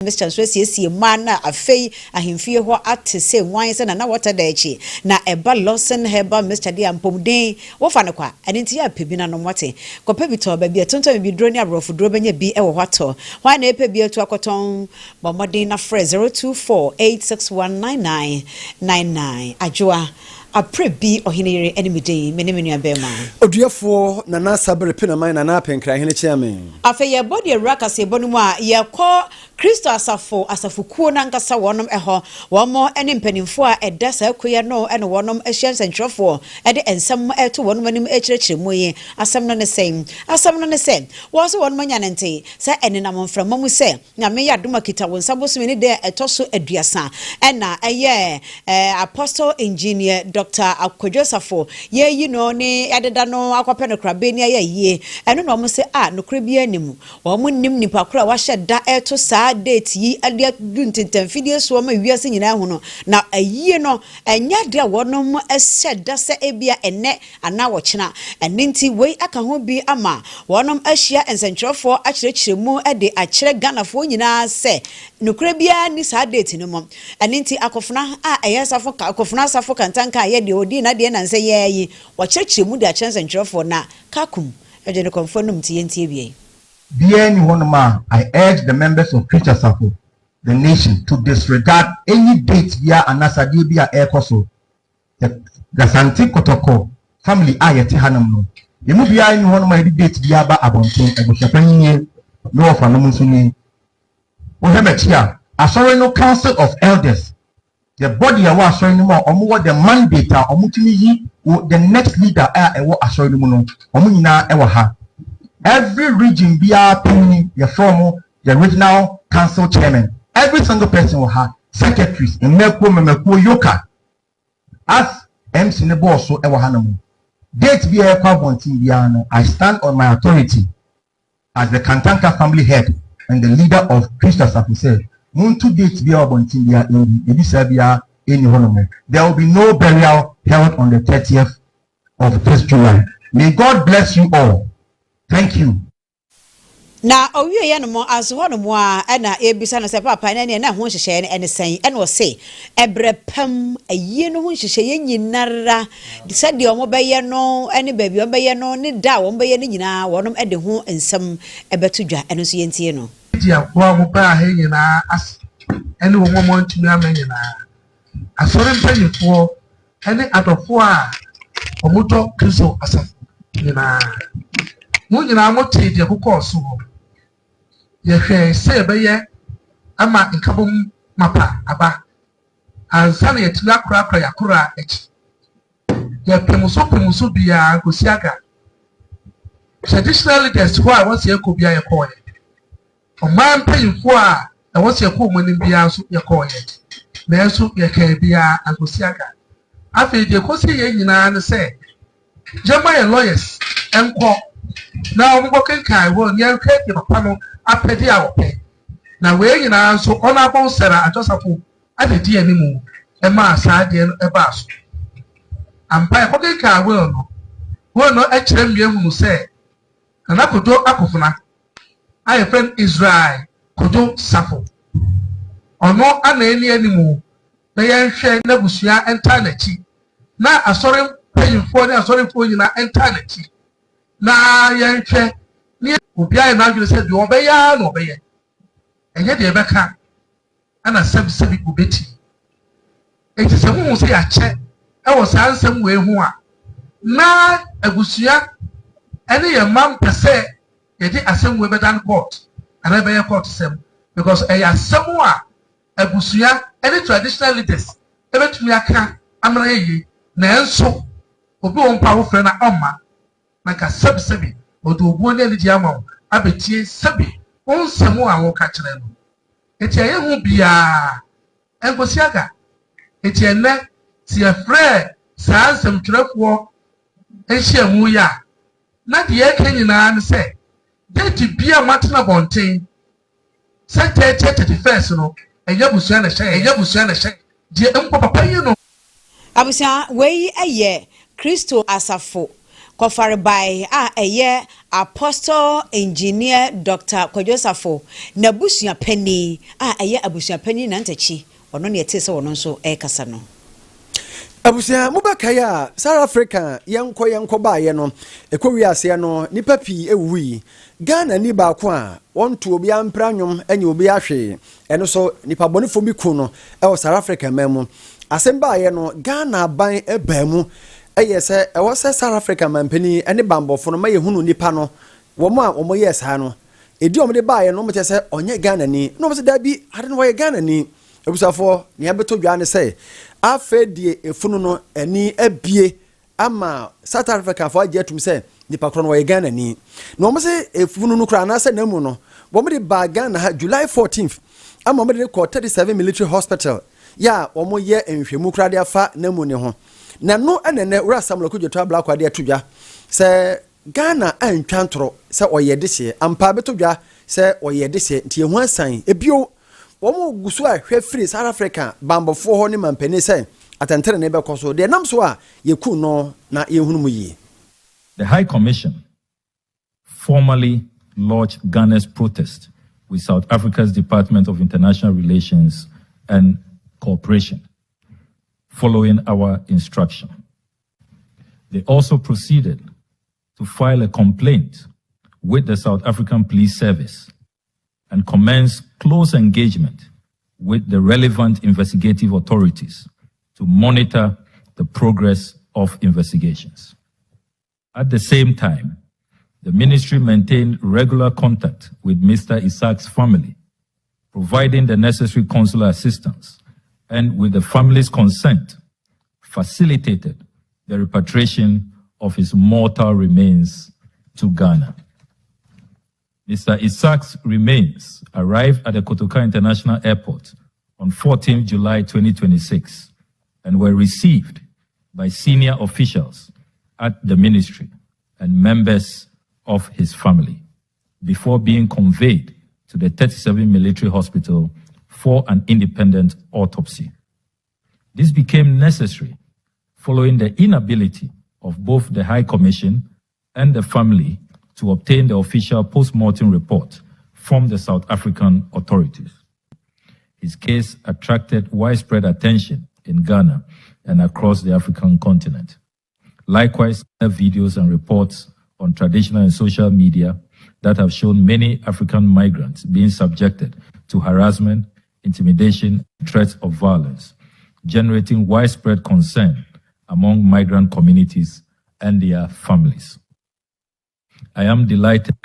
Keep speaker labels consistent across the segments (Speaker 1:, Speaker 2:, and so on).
Speaker 1: Mr. Swesi mana afei ahemfie ho ate se wan se na water da echi na eba Lawson heba Mr. Dia mpomden wo fa ne kwa ene nti ya pebi na no mote kopa bi to ba bi tonton bi dro ni abrofo dro benya bi e wo hwato wan na epe bi etu akoton ba modern na fre 0248619999 ajoa aprebi ohinere enemide menemenu abema
Speaker 2: oduafo na na sabre pena man na na penkra hene chiame
Speaker 1: afeye body raka se bonu a ye ko Kristo asafo kuo na nkasa wonom eho womo ene mpanimfo a edasa akoye no ene wonom ahia nsentwerefo ede ensem eto wonom anim ekyerɛkyerɛmu yi asam no ne same wo so wonom anya nente se ene na monframa mu se nyame yadoma kita wonsa boso ni de etoso aduasa ena eye apostle engineer Dr. Akwadwosafo ye yi no ne adeda no akwape no krabe ni aye eno no mo se no krabia nim wo mo nim nipa kra wa hyeda eto saa date yi ade duntintan fidie so ma wiase nyina hu no na aye no enya de wonom ahyeda se ebia ene ana wo kyena eninti wei aka ho bi ama wonom ahia ensentwerefo akyerɛkyerɛmu ade akyerɛ ganafo nyina se no krabia ni saa date no mo eninti akofuna eyesafo akofuna asafo kantanka ye de odi na de na nse ye yi wo kyerɛkyerɛmu de akyerɛ ensentwerefo na kakum eje ne konfonum tie bie.
Speaker 3: I urge the members of Christian Safo, the nation, to disregard any date via anasadi via air coso. The Santi Kotoko family ayeti hanam no. Yemu via any one my date via ba abonton ego shapanye no of anomusuni. Ohemechia, asori no council of elders. The body awa asori no more omo the mandate omutimi yi the next leader ewo asori no no. Omu nyina ewa ha. Every region be your from the regional council chairman. Every single person will have secretaries in Meko Yoka. As MC Nebo so ever hanamu. Date be a quabontin biano. I stand on my authority as the Kantanka family head and the leader of Christian Safo said. Muntu date be a bontin bia in Edisabia in Honomo. There will be no burial held on the 30th of this July. May God bless you all. Thank you.
Speaker 1: Na owie ye no mo aso ho no mo a na ebisa no se papa na ne na ho hyehye ne sen e no se ebrepam aye no ho hyehye ye nyinara se de omo beye no ene ba bi obeye no ne da wo beye ne nyina wonom ede ho ensem ebetudwa eno so yentie no
Speaker 4: dia kwa mo ba he nyina as ene wo mo ntumi ama nyina asore mpanyefo ene adofo a omoto Kristo asafo nyina mo nyina mo tede kokọ so ye hwe se be ye ama nkabom mapa aba ansa na yetila kura yakura echi ye pemuso bia kosiaga traditional leaders who are won se ekobia ye koye oman payinfo a won se ekomo bia so ye koye na enso ye ka bia akosiaga afi de kosi ye nyina ne se jema ye lawyers enko na omgo kenkai wo ni enke de papa no apedi awope na we nyina so ona bon sera atosafo adedi animu e ma asaade no e ba so ampa e ko kenkai wo no e kire mie hunu se na kodo akofuna aye friend Israel kodo safo ono ana eni animu na yenhwe na busua enta na chi na asore payinfo na asore fo nyina enta na chi na yenhwe ni obia na adwene se de obeya na obeye enye de beka ana sebi obeti enti se hu se ya che e wo sansem we hu a na agusua ene ye mam pese ye di asem we bedan court ana be court sem because e ya semu a agusua ene traditional leaders e betumi aka amara yi na enso obi won pa wo fre na oma maka sebi odo obuo ne di ama abetie sebi onsemu a wo ka kire no eti aye hu bia enkosiaga eti ene ti afre sansem twerefo ehyiamu ya na de yake nyina ne se date bia matena bonten se 31st no enye busua na hye die empo papa yi no
Speaker 1: abusia wei eye Kristo asafo kofare by eye Apostle Engineer Dr. Kojosafo na busua pani eye abusua pani na ntachi ono ne yete se wono so kasa no
Speaker 2: abusia mubakaya South Africa yanko baaye no ekowi ase no nipa pi ewui Ghana ni ba ko a wonto obi ampra nwom anya obi ahwe eno so nipa bonefo bi ku no South Africa memu asem baaye no Ghana ban ebaamu ayese South Africa mampani ene bambofo no maye hunu nipa no womo a womo yes ha no edi omde baaye no mo tese onye Ghana ni no mo se da bi ade no wo Ghana ni ebusafo ne abeto dwa ne se afedie efunu no ani abie ama South Africa for ajetum se nipa kro no wo Ghana ni no mo se efunu no kra na se namu no wo mo de ba Ghana ha July 14th ama mo de ko 37 military hospital ya wo mo ye enhwemu kra de afa namu ne ho na no enene wura samlo kudwoto abla kwade atudwa se Ghana antwantro se oyede hye ampa beto dwa se oyede hye ntie ho asan ebio womo gusu a hwe free South Africa bambofo ho ne mampani say atentere ne be koso de nam so a yeku no na yehunu mu yi.
Speaker 5: The High Commission formally lodged Ghana's protest with South Africa's Department of International Relations and Cooperation following our instruction. They also proceeded to file a complaint with the South African Police Service and commence close engagement with the relevant investigative authorities to monitor the progress of investigations. At the same time, the ministry maintained regular contact with Mr. Isaac's family, providing the necessary consular assistance, and with the family's consent, facilitated the repatriation of his mortal remains to Ghana. Mr. Isaac's remains arrived at the Kotoka International Airport on 14 July 2026 and were received by senior officials at the ministry and members of his family before being conveyed to the 37 military hospital for an independent autopsy. This became necessary following the inability of both the High Commission and the family to obtain the official post-mortem report from the South African authorities. His case attracted widespread attention in Ghana and across the African continent. Likewise, there are videos and reports on traditional and social media that have shown many African migrants being subjected to harassment, intimidation, and threats of violence, generating widespread concern among migrant communities and their families. I am delighted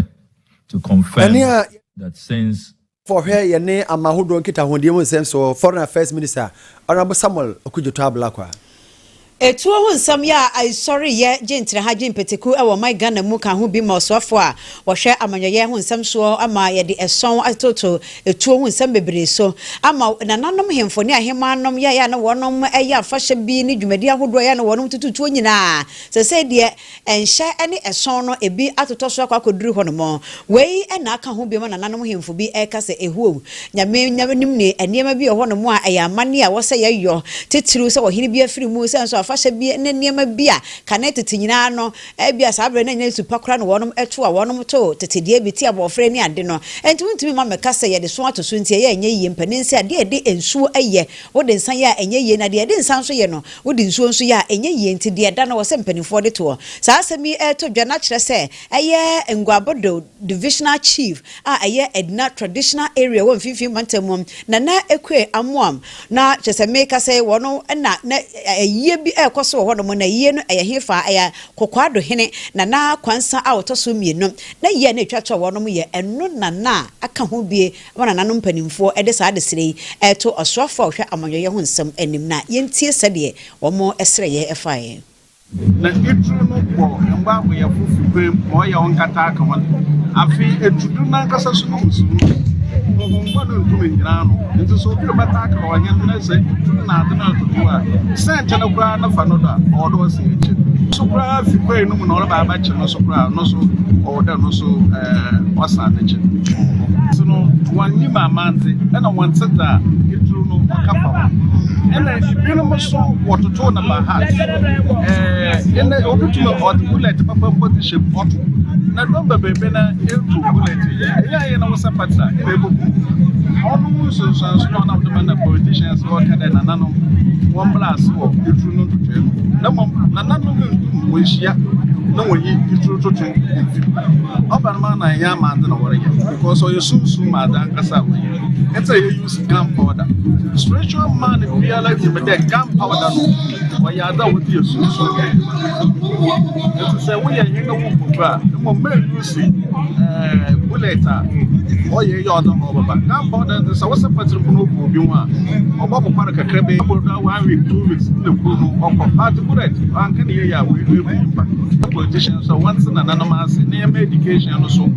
Speaker 5: to confirm that since
Speaker 2: for her yene amahudo nkita hondiemu senso Foreign Affairs Minister Honorable Samuel Okudwoto Ablakwa
Speaker 1: etuo ho nsam ya ai sorry ye gentre ha genpeteku e wo my Ghana mu ka ho bi ma osofo a wo hwe amanyoye ho nsam so ama ye de eson atoto etuo ho nsam bebre so ama nananom hemfo ne ahemanom ya na wonom eya afahye bi ne dwumadi ahodo ya na wonom tututuo nyina se de enhye ene eson no ebi atoto so akwakoduru ho no mo wei e na aka ho bi ma nananom hemfo bi e ka se ehuo nyame nim ne eniema bi ho no mo a eya amane a wo se ye yo tetiru se wo hene bi afiri mu se so fashe bi ne niema bia connect tinyina no bia sabre na nya supakura no wonom eto a wonom to tetedie bi ti abofre ni ade no entumi ma meka se ye de so atoso ntie ye enye yie mpanensi ade de ensuo eye wo de nsan ye enye yie na de nsan so ye no wo de nsuo nso ye enye yie nti de da na wo se mpanifo de to saa asemi to dwa na kire se eye Ngwabodo divisional chief eye Edna traditional area wo mfifi mantamum na ekwe amoam na chese meka se wono na eye bi ekoso ho no na yie no hefa aya kokwado hene na kwansa a otoso mienu na yie na etwacho wo no ye eno na aka ho bie wana nanom panimfo ede saa de sire eto osofo hwe amanyoye ho nsam anim na yentie sede wo mo esre ye efaye
Speaker 6: na etru no bo mba bo ye fufu be mo ye on kata aka ho afi etudu na kasa so no musu What do you mean? Into so few attack or young say, nothing to do. Sent in a brand of another, or those so proud if you pay no more about no so proud, no so, or no so, what's that? So, no one new man, and I want to that you do no couple. And then you know, so what to talk about heart. And the original or the bullet, Papa body shape bottle. Now, don't be into bullet. Yeah, you know, what's up at that. Almost one of the politicians or can one blast or you do not to tell. No, wish ya. No, you true to tell. Upper man, I am under the warrior because you soon, Madame Casawi. It's a use gunpowder. Spiritual man, if we are like him, but that gunpowder, why you are done with your soon. It's a way you know, the moment you see bullet. Oh, yeah, you're not over. Gunpowder, so what's a person who will be one? Or Bob Parker, Crabby, 1 week, 2 weeks, the Bruno, or part of bullet. And can hear ya, we politicians, so once an anonymous name education also.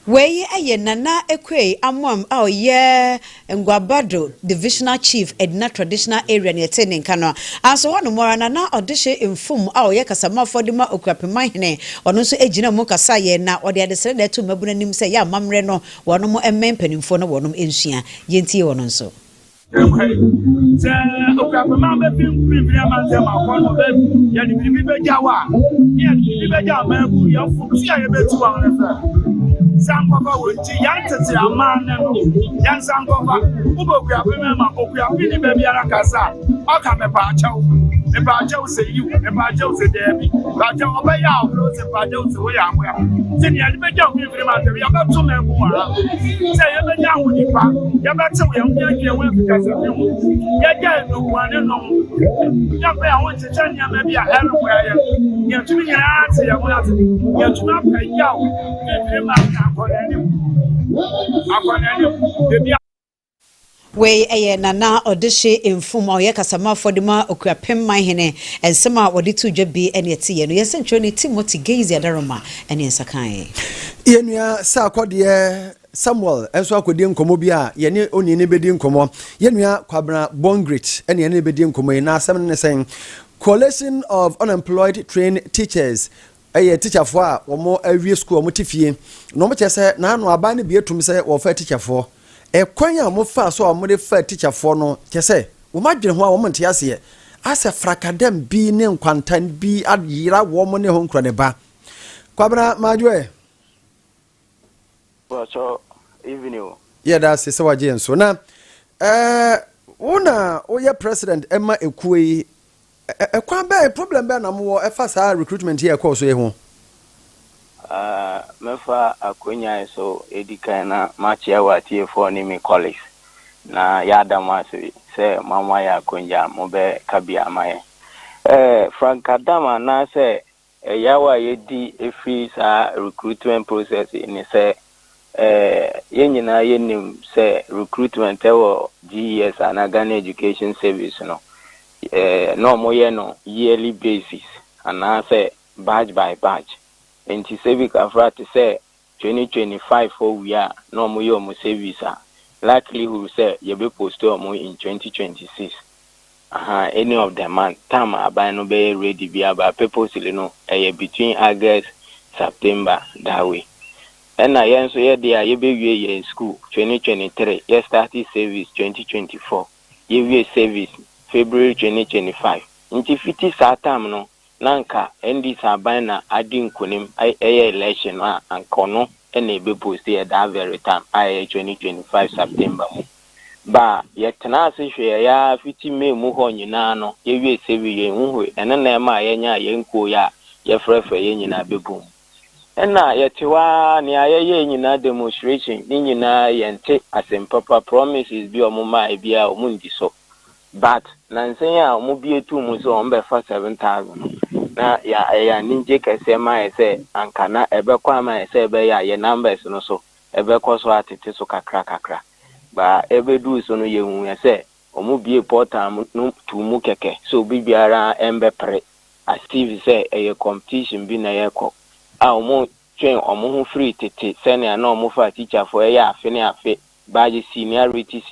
Speaker 1: Wei aye nana ekwe amwam a ye ngwabado divisional chief edna traditional area ne tene nka no aso wono mora nana odehye infum a ye kasama fodima okuapema hene ono so ejina mu kasa ye na ode ade sere da to mabuna nim se ya mamre no wono mo empenimfo no wono ensua ye ntie wono nso
Speaker 7: se okuapema be pim amante ma kono be ya ni bi be jawa ya ni be jawa ma bu ya fu si ya be tu wa Sankofa wonti yantete amana no yan sankofa ubokua pemema okua pini baby ara kasa oka me pa achaw say you me pa achaw say debi pa achaw obeya obro say pa achaw say we amwa tini ya be jaw mi firima te ya beto me mu ara say ya be jaw ni pa ya beto ya mu ya we kasa fi ya ja no wane no ya be ya won cheche ni ama bia ero we ya tumi ya ate ya mu ate ya tumi apa yaw firima
Speaker 1: Wei aye nana odehye infum a ye kasama fodima okuapem man hene ensema wode to dwabi ene etiye no yesentro ne Timothy Geizi adaroma ene ensakan
Speaker 2: yenua sa akode Samuel enso akodi nkomo bi a ye ne oni ne bedi nkomo yenua kwabra Bongrit ene ye ne bedi nkomo na asem ne sen Coalition of Unemployed Trained Teachers teacher for a womo awie school mo tifie no mo chese na anu aba ne bi etum se wo fa teacher for kwan a mo fa so mo de fa teacher for no chese wo madwene ho a wo mo nte ase ase frakadam bi ne nkwantan bi adira wo mo ne ho nkra ne ba kwabra majwe
Speaker 8: so evening
Speaker 2: yeah that's se waje enso na una oya president Emma Ekuei kwan be problem be na mo efa sa recruitment here course ye ho
Speaker 8: mefa akonya so edikan na match ya watie for ni me college na ya damase se mama ya akonya mo be kabia amaye Frank Adama na se yawa yedi efi sa recruitment process ni se yenyina yenim se recruitment ewo GES and Ghana Education Service no no more no yearly basis and I say batch by batch. And to say we can say 2025 for we are no more service. Likelihood say you be posted more in 2026. Any of them man time about no be ready be about purposely no between August September that way. And I answer here there you be in school 2023. You started service 2024. You be service February 2025. Inti fiti sa time no nanka endi sabana adin kunim election ankono ene be post here that very time 2025 September ba yetena se hwe ya fiti me mu ho nyina no ye wie sebi ye hu ene na ma ye nya ye nko ya ye frefe ye nyina bebum ena yetewa ni aye nyina demonstration ni nyina yente asempapa promises bi omuma e bia omundi so but nansenya omubie tu mu so ombe fa 7,000 na ya ninje kese ma ese ankana ebe kwa ma ese ebe ya ye numbers no so ebe ko so atete so kakra ba ebe du so no ye hu ese omubie portal no tu mu keke so bibiara embe pre as Steve say competition bi na ye ko a omo train omo free tete senior na omo fa teacher for afe ne afe badge seniority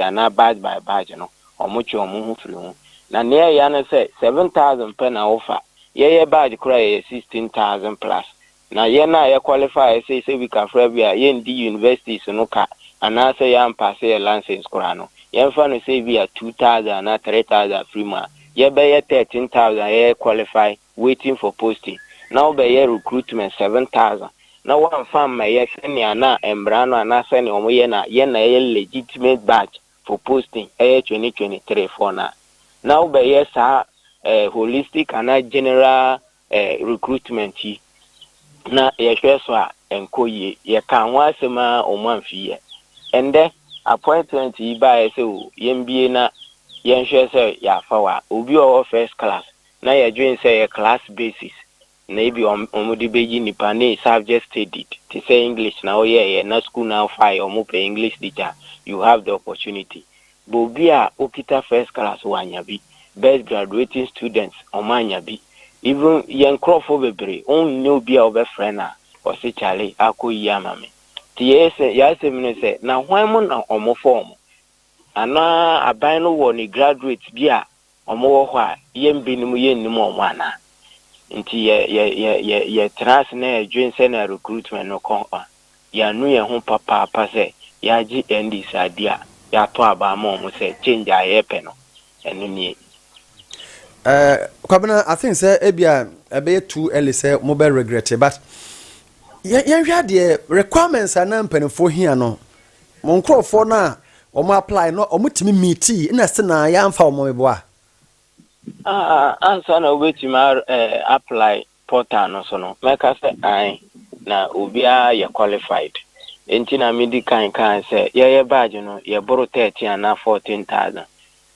Speaker 8: and badge by badge no omo twe omo free ho na ne ya na say 7,000 per na offer ye badge kura ye 16,000 plus na ye na ye qualify say we can free bia ye ndi universities no ka ana say ya pass ye license kura no ye fa no say bia 2,000 na 3,000 free ma ye be ye 13,000 ye qualify waiting for posting now be ye recruitment 7,000 now one farm my ye senior na embrano ana senior omo ye na ye legitimate badge for posting 2023 for now be ye sa holistic and general recruitment na ye hwe so a enkoye ye kan wasema omanfie ende appointment yi ba ye se o ye mbie na ye hwe se ya fawa obi o first class na ye join say ye class basis na ibi omudi beji nipa na subject studied to say English na o ye na school now fire omo pe English teacher you have the opportunity bobi a okita first class wanyabi best graduating students omanyabi even young crofo bebre on no be our friend or say Charlie akoyi amame ti ya se me say na hwan mo na omo form ana aban no wo ni graduate bi a omo wo ho a yembi ni mu yennim omo ana nti ye trans na join say na recruitment no kon ya nu ye ho papa say ya gi ndi sadia ya to aba ma omo say change ayepe no enu ni
Speaker 2: Kwabena, I think say ebia ebe too early say mobile regret but yen hwa de requirements ana mpanefo hia no mon crofo na omo apply no omo timi meet na se na ya mfa omo meboa
Speaker 8: answer na obetimi apply portal no so no make say ai na obia ye qualified enti na medical kan say ye badge no ye boro 13 na 14,000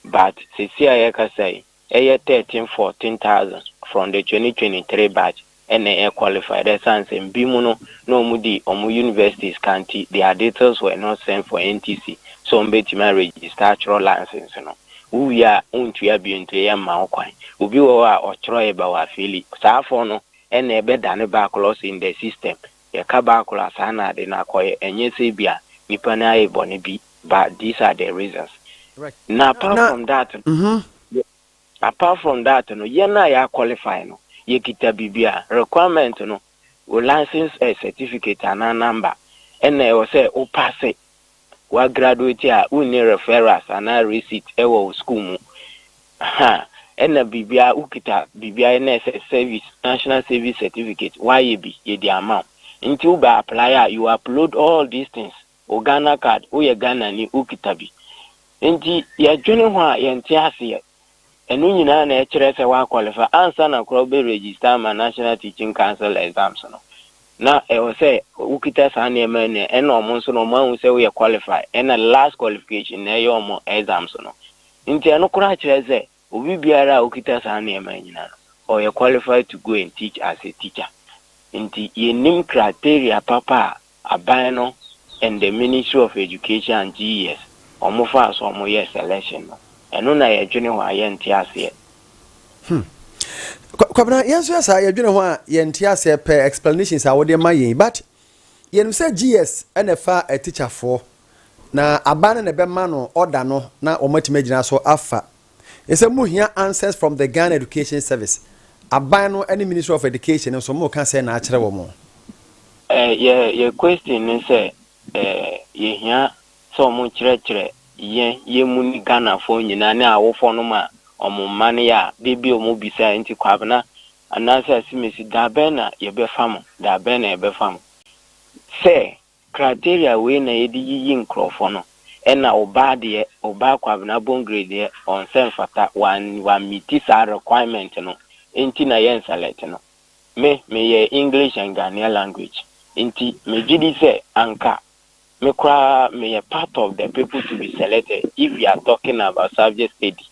Speaker 8: but se sia ye ka say 13-14,000 from the 2023 batch and they qualified. The sense in Bimuno, no mudi, omu universities can't. Their details were not sent for NTC. So mbeti my register license, no. We are unto be into a maoquine. Ubi or troy about our fili. Safono and a bed and a backlog in the system. A cabacula sana de nakoye and yes, bia, nipana bonibi. But these are the reasons.
Speaker 2: Right.
Speaker 8: Now, apart from that, apart from that, no, ye na ya qualify no. Ye kita bibia requirement no. O license a certificate and a number. And they will say, o pass it. Wa graduate ya uni referrals and a receipt ewo school mu. Ha. And the bibia ukita bibia NSS service national service certificate. Why ye the amount. Until by apply you upload all these things. O Ghana card, o ye Ghana ni ukitabi. Inti ya juni hwa ya ntiasi ya. Enu nyina na echere se wa qualify answer na kro be register ma National Teaching Council exams no na e o say ukita sa na eme ne ena omo so no ma say we qualify ena last qualification na yo omo exams no nti eno kro a chere se obi biara ukita sa na eme nyina no or you qualify to go and teach as a teacher nti ye nim criteria papa aban no and the Ministry of Education and GES omo fa so omo yes selection no eno na ye dwene ho aye ntiase
Speaker 2: Kwabena yenso yasa ye dwene ho a ye ntiase per explanations a wode ma yen but yen say GS NFA a teacher for na abana na be ma no order no na omatime gina so afa ese mu hia answers from the Ghana Education Service aban no any Ministry of Education so mo kan say na akere wo mo
Speaker 8: ye question ni say ye hia so mo kire ye muni Ghana for nyina na awofo no ma omumane ya bibi omubisa enti kwabena anasa asimesi da bena ye be fam da bena ye be fam say criteria we na yedi yi nkrofo no ena oba de oba kwabena bon grade on sen fata one meet sa requirement no enti na yen select no me ye English and Ghanaian language enti me gidi say anka me a part of the people to be selected if we are talking about subject study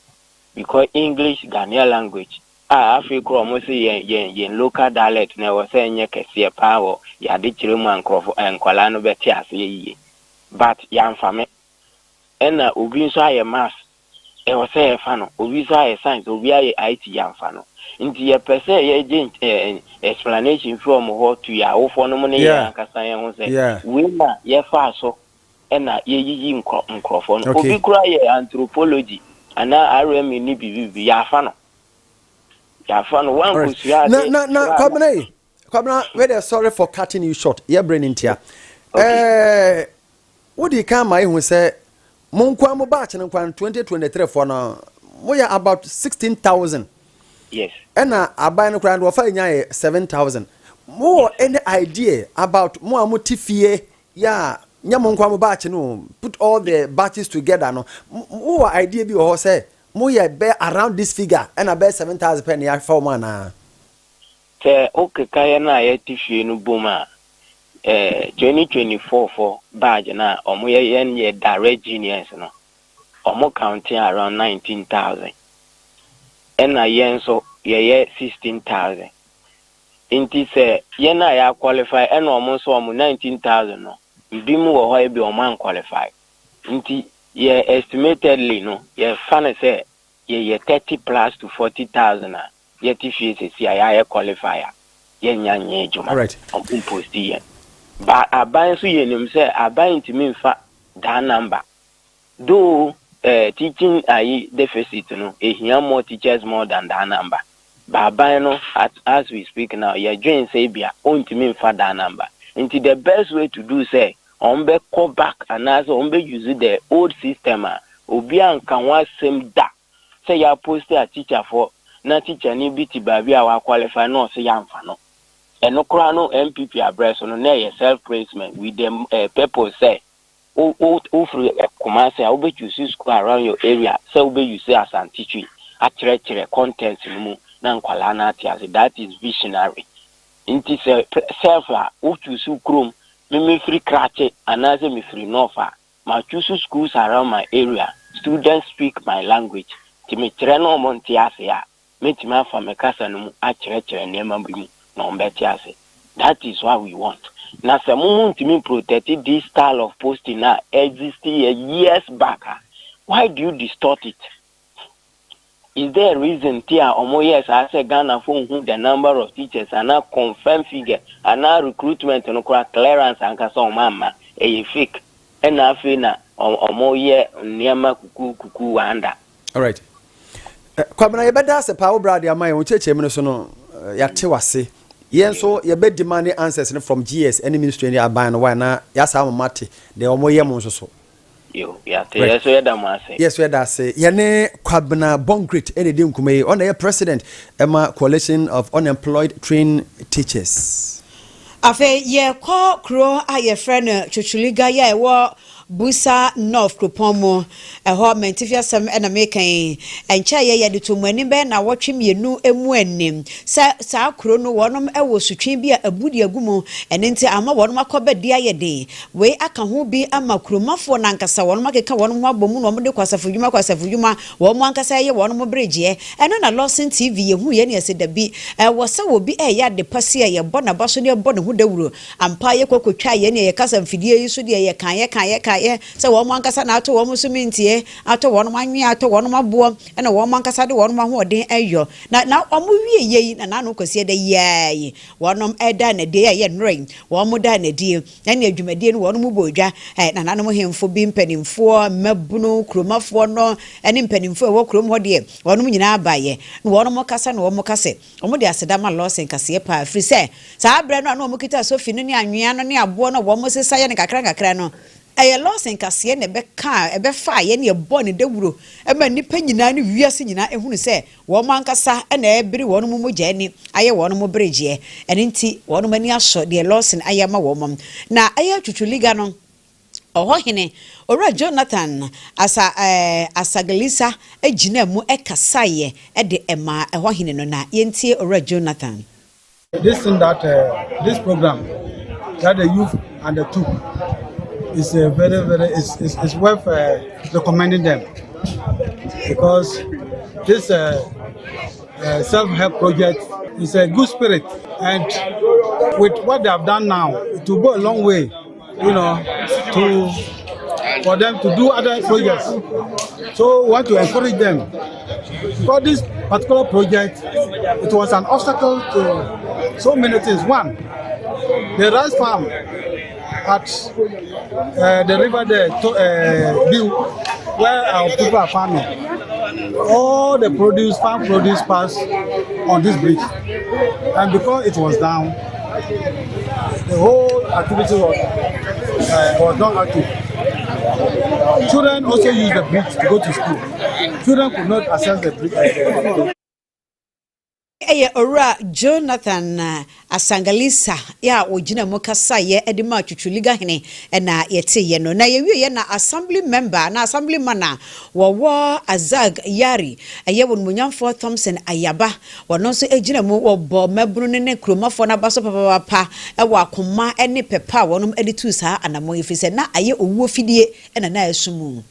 Speaker 8: because English Ghanaian language Africa almost say local dialect na was say nye kese power ya de chiremu ankrofo enkwala no beti ase ye but ya mfame ena obi nso aye mass was a fan, Obisa a science, Obia IT Yanfano. Into your per se, explanation from what to your for no money, Casayan was a winner, ye faso, and ye microphone. Obi cry anthropology, and now I rem in Nibi Yafano. Yafano, one could see.
Speaker 2: No, Kwabena, we're sorry for cutting you short. You're bringing here. What do you come? I will say, Monkwamu batch and 2023 for now. We are about 16,000.
Speaker 8: Yes.
Speaker 2: And I buy no grand or 7,000. More any idea about more motifie? Yeah, Yamonkwamu batch, no, put all the batches together. No, more idea be or say, more bear around this figure and I bear 7,000 penny for one.
Speaker 8: Okay, Kayana, Tifie no boomer. 2024 for badge na ye direct genius no omo counting around 19,000 and na yen so ye 16,000 inti say ye na ya qualify and omo so omo 19,000 no bi mu wo ho e bi omo qualify inti ye estimatedly no ye fan say ye 30 plus to 40,000 ye tifie say ya qualifier ye nyanye juma on post ye. But I buy so you say I buy to me fa that number. Though teaching deficit no, here more teachers more than that number. But buy no as we speak now, you're doing say be on to me fa that number. Into the best way to do say on be call back and as on be use the old system obi an kan one same da. Say you post a teacher for na teacher ni biti baby our qualify no say yamfa no. And no crown MPP address on a self placement with them people say, free command say, I'll bet you see school around your area, so be you say as an teacher, actually content in Nanqualana, that is visionary. Inti self, what you see chrome, me free cratchet, and as me free nofa. My choose schools around my area, students speak my language. Timmy Treno Montiasia, Metima from a Casanum, actually, and that is what we want. Now, some moment to me protected this style of posting now existed years back. Why do you distort it? Is there a reason here or more years I say Ghana phone who the number of teachers and now confirm figure and now recruitment and clearance and so mama a fake and now fina or more year near kuku under.
Speaker 2: All right. Kwabena yebeda se power brother my ucheche no yatewase. Yes, so you bet demanding answers from GS any ministry in your band. Why not? Yes, I'm Mati. The Omoyam so. Yes, we are that say. Yane Kwabena Bongrit, any dim kume on the president, Emma Coalition of Unemployed Trained Teachers.
Speaker 1: Afe ye call crow a friend Chuchuliga ye wa Busa North Kupomo, a hot mentifia some and a making, and Chaya de to Menibe, now watch him ye no emwenim. Sa Crono, one of was to tribia a budia gumo, and into Ama one macobe dia day. Way I can who be a macruma for Nankasa, one makeka, one more boom, one de Quasafujuma, one Mankasaya, one more bridge, and on a Lawson TV, who any said the be, was so will be a yard de passia, your bona basonia bon who the wuru, and Paya Coco Chai, any cousin Fidia, you should ye kaya. So one man kasa na to one musumintie ato one man mi ato one mabuo na one man kasa de one man ho den ayo na omo wie ye na no kwase de ye wonom eda na de ye nren one mo da na die na adwumade no one mo bodwa na nanom hemfo bi mpanimfo mabuno kromafo no ene mpanimfo e wo krom ho de wonom nyina abaye na wonom kasa na wonom kase omo de asedama Lawson kase pa free say sa abre no na omo kita sofi no ne anwea no ne abo no womo sesa ye ne kakra no a Lawson kase ne be ka e be fa ye ne bone dawuro e ma nipa nyina ne wiase nyina ehunu se wo mankasa e na ebiri wono mu mogya ni aye wono mu bridge ene nti wono mani aso de Lawson aye ma wo mom na aye tutuliga no ohohene ora Jonathan asaglisa ejina mu ekasaye e de ema ohohene no na yentie ora Jonathan.
Speaker 6: This thing that this program that the youth undertook is very it's worth recommending them, because this self-help project is a good spirit, and with what they have done now, it will go a long way, to for them to do other projects. So we want to encourage them. For this particular project, it was an obstacle to so many things. One, the rice farm at the river there, where our people are farming. All the farm produce pass on this bridge, and because it was down, the whole activity was not active. Children also use the bridge to go to school. Children could not access the bridge.
Speaker 1: Ora Jonathan Asangalisa ya wojina mukasa ye edima chuchuliga hene na yete ye no na ye na assembly member na assembly mana wo Azag Yari eye won munyamfo Thompson Ayaba wono so ejina mu wo bo mabru ne kromafo na baso papa e wo akoma ene pepa wonom editu sa anamo yefise na aye owuo fidie na esumu.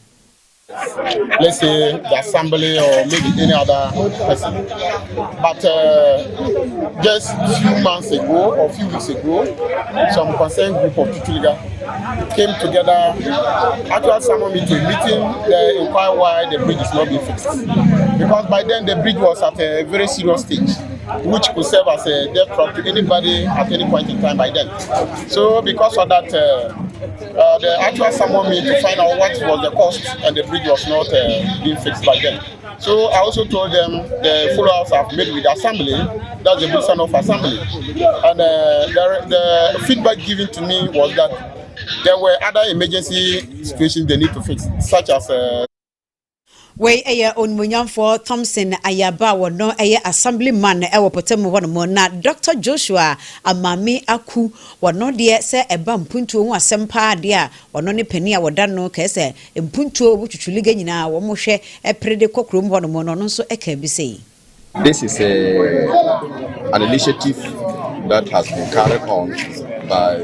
Speaker 9: Let's say the assembly or maybe any other person. But just a few months ago or a few weeks ago, some concerned group of Tutuliga came together. Actually, someone meeting, they inquire why the bridge is not being fixed. Because by then the bridge was at a very serious stage, which could serve as a death trap to anybody at any point in time by then. So because of that, the actual someone meeting to find out what was the cost, and the bridge was not being fixed by then. So I also told them the follow-ups I've made with the assembly, that's the business of assembly. And the feedback given to me was that there were other emergency situations they need to fix, such as
Speaker 1: we on munyamfo Thompson Ayaba wono assemblyman ewo potemu wono na Dr. Joshua Amami Aku wono de se eba mpuntuo hu asempa de a wono ne pani a woda no ka se mpuntuo buchuchuliga nyina wo mo hwe eprede kokrom wono mo no nso eka bi sei.
Speaker 10: This is an initiative that has been carried on by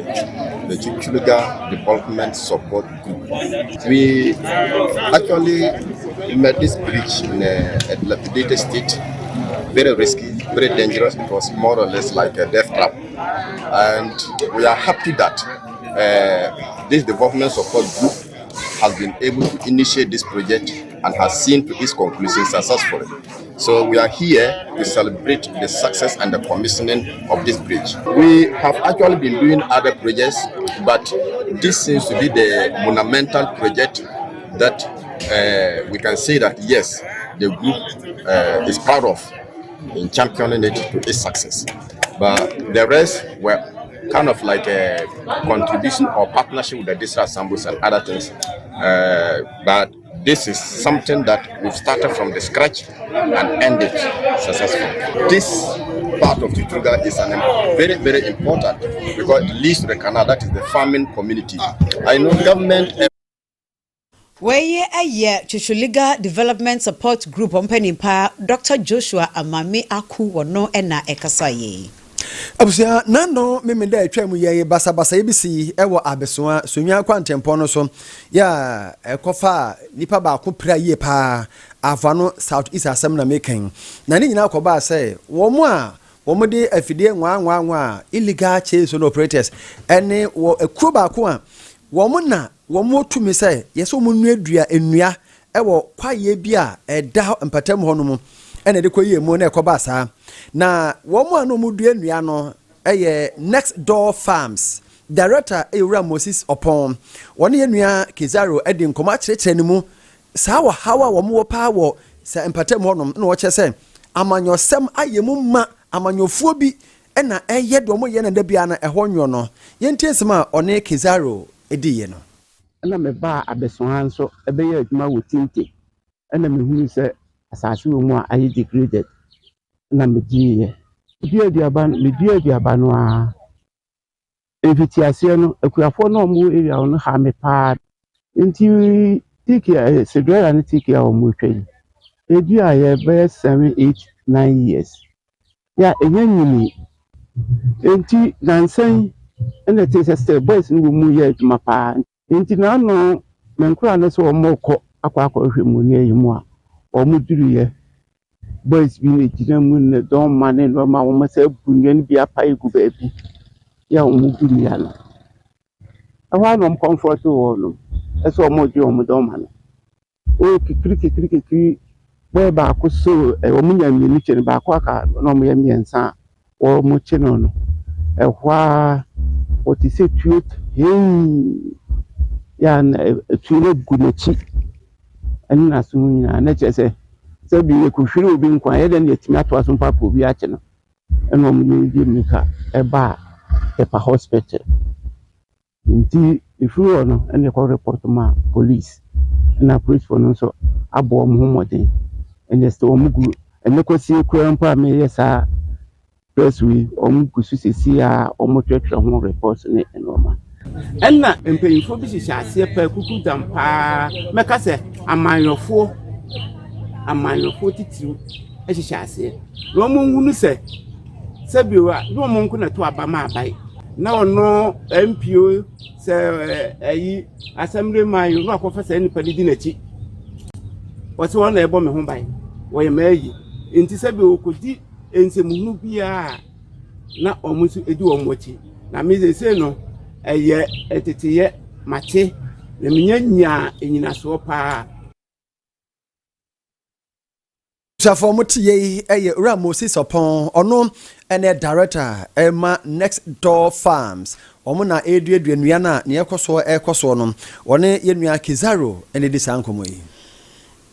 Speaker 10: the Chuchuliga Development Support Group. We actually met this bridge in a dilapidated state, very risky, very dangerous. It was more or less like a death trap. And we are happy that this development support group has been able to initiate this project and has seen to its conclusion successfully. So we are here to celebrate the success and the commissioning of this bridge. We have actually been doing other projects, but this seems to be the monumental project that we can say that yes, the group is proud of in championing it to its success. But the rest were kind of like a contribution or partnership with the district assemblies and other things. But this is something that we've started from the scratch and ended successfully. This part of Tutuliga is very, very important because it leads to the canal, that is the farming community. I know government.
Speaker 1: Weye Chuchuliga Development Support Group Ompenimpa Dr. Joshua Amami Aku wono ena ekasaye.
Speaker 2: Abusia nano memeda atwam ye basa ebisi ewo abesoa sonwa kwantempo no so ya ekofa nipa ba ko pra ye pa afano South East Assembly na making na ni nyina akoba say wo de afidie nwa illegal chase operators ene wo ekuro ba ko a wo mo tumi say yeso mo nuadua enua ewo kwaye bi a eda empatam ho no mo ene de koye mu na ekoba saa na womo anu mudue nua no Next Door Farms director Ewura Moses Opon woni ye nua Kizaro edi nkoma kyerɛkyerɛ ne mu saa wa hawa womo pa wo sa empatam ho no na wo kyerɛ amanyosɛm ayemu ma amanyofuo bi ena do mo ye na da bia na ɛhɔ nwo no yentiesema one Kizaro edi ye no
Speaker 11: na me ba abeso hanso ebeye adwuma wo tinte ena me hunu sɛ asase wo mu a ayi degraded na me giye meduaba no a evitiase no akuafo no mu area no ha me pa nti tiki sedra na tiki a mu twɛn edua ye be 7 8 9 years ya enyanyini nti nansan ena tese boys no mu ye adwuma pa nti na no menkura no so mo kɔ akwa hwɛ mu ne yimu a omu duruye boys bi ne gina mu ne don mane no ma wo masa bunyan bi apa igu baabi ya omu duru ya no awa no comfort wo no ɛsɛ ɔmo gye ɔmo dɔm ma no o kikiri bɛɛ baako so ɔmo nya mmienu kyɛ no baako aka na ɔmo yɛ mmiɛnsa ɔmo kyɛ no ɛhɔ a wɔte sɛ tuo ya na tuo no gu n'akyi ɛne n'aso ho nyinaa na kyerɛ sɛ bi yɛkɔhwere obi nkwa yɛdɛ ne yɛtumi atoa so mpapa obi akyɛ no ɛna ɔmo ne di mmirika ɛba ɛpa hospital nti efiri hɔ no ɛna ɛkɔ report ma police na police for no nso abɔ ɔmo ho mmɔden ɛna sɛ ɔmo gu ɛna kɔsie kura mpo a meyɛ saa press wi ɔmo gu so sisi a ɔmo twɛtwɛ ho report ne ɛnɔma ɛna mpanyinfoɔ bi hyehyɛ aseɛ pɛ kuku dam paa mɛka sɛ amanyɔfoɔ titiriw ɛhyehyɛ aseɛ na ɔmo nhunu sɛ bio a na ɔmo nko na to aba ma abae na ɔno MPO sɛ ayi assembly man no akɔfa sɛ nipa di n'akyi wɔsɛ wɔn na ɛbɔ me ho ban wɔyɛ maayi nti sɛ bio kɔdi nsɛmuhunu biara na ɔmo nso edi wɔn akyi na mezese no ɛyɛ ɛteteyɛ mate na menya enyinasoɔ paa
Speaker 2: Safo Mutiye Moses upon ono ene director Emma Next Door Farms. Omuna Adrian Nuana Ekoso no one yenua Kizaro ene disankomo yi.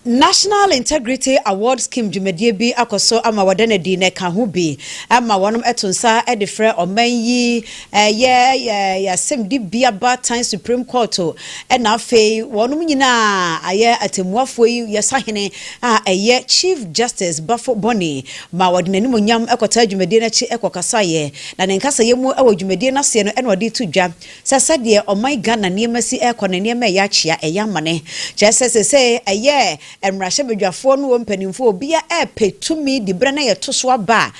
Speaker 1: National Integrity Award Scheme Jumedie bi akoso ama wadane di ne ka ho bi ama wonom etonsa e de frɛ omanyi ya sem di bia batan Supreme Court e na afei wonom nyina aye atemuafo yi yesahene a eye Chief Justice Bafo Boni ma wadane ni monyam ekota Jumedie na chi ekokasa ye na ne nkasa ye mu ewo Jumedie na se no ene wade tudwa sese de oman Ghana niemasi ekone niema ya chia eyamane sese eye emrahye bedwafo no mpanimfo obia petumi di brana ye toso aba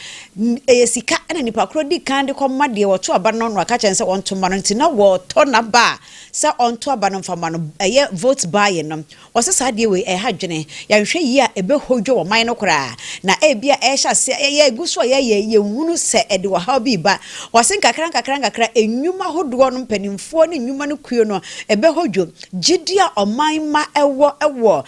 Speaker 1: sika ena nipa kro di kan de komma de woto aba no no aka kyense wonto ma no ntina wo to na ba se onto aba no mfama no vote buy no wose sa de we hadwene ya hwe yi a ebe hodwo wo man no kra na bia hya se ye guso ye hunu se ede wa ha bi ba wose nkakra enwuma hodo no mpanimfo ne enwuma no kuo no ebe hodwo gidia oman ma ewo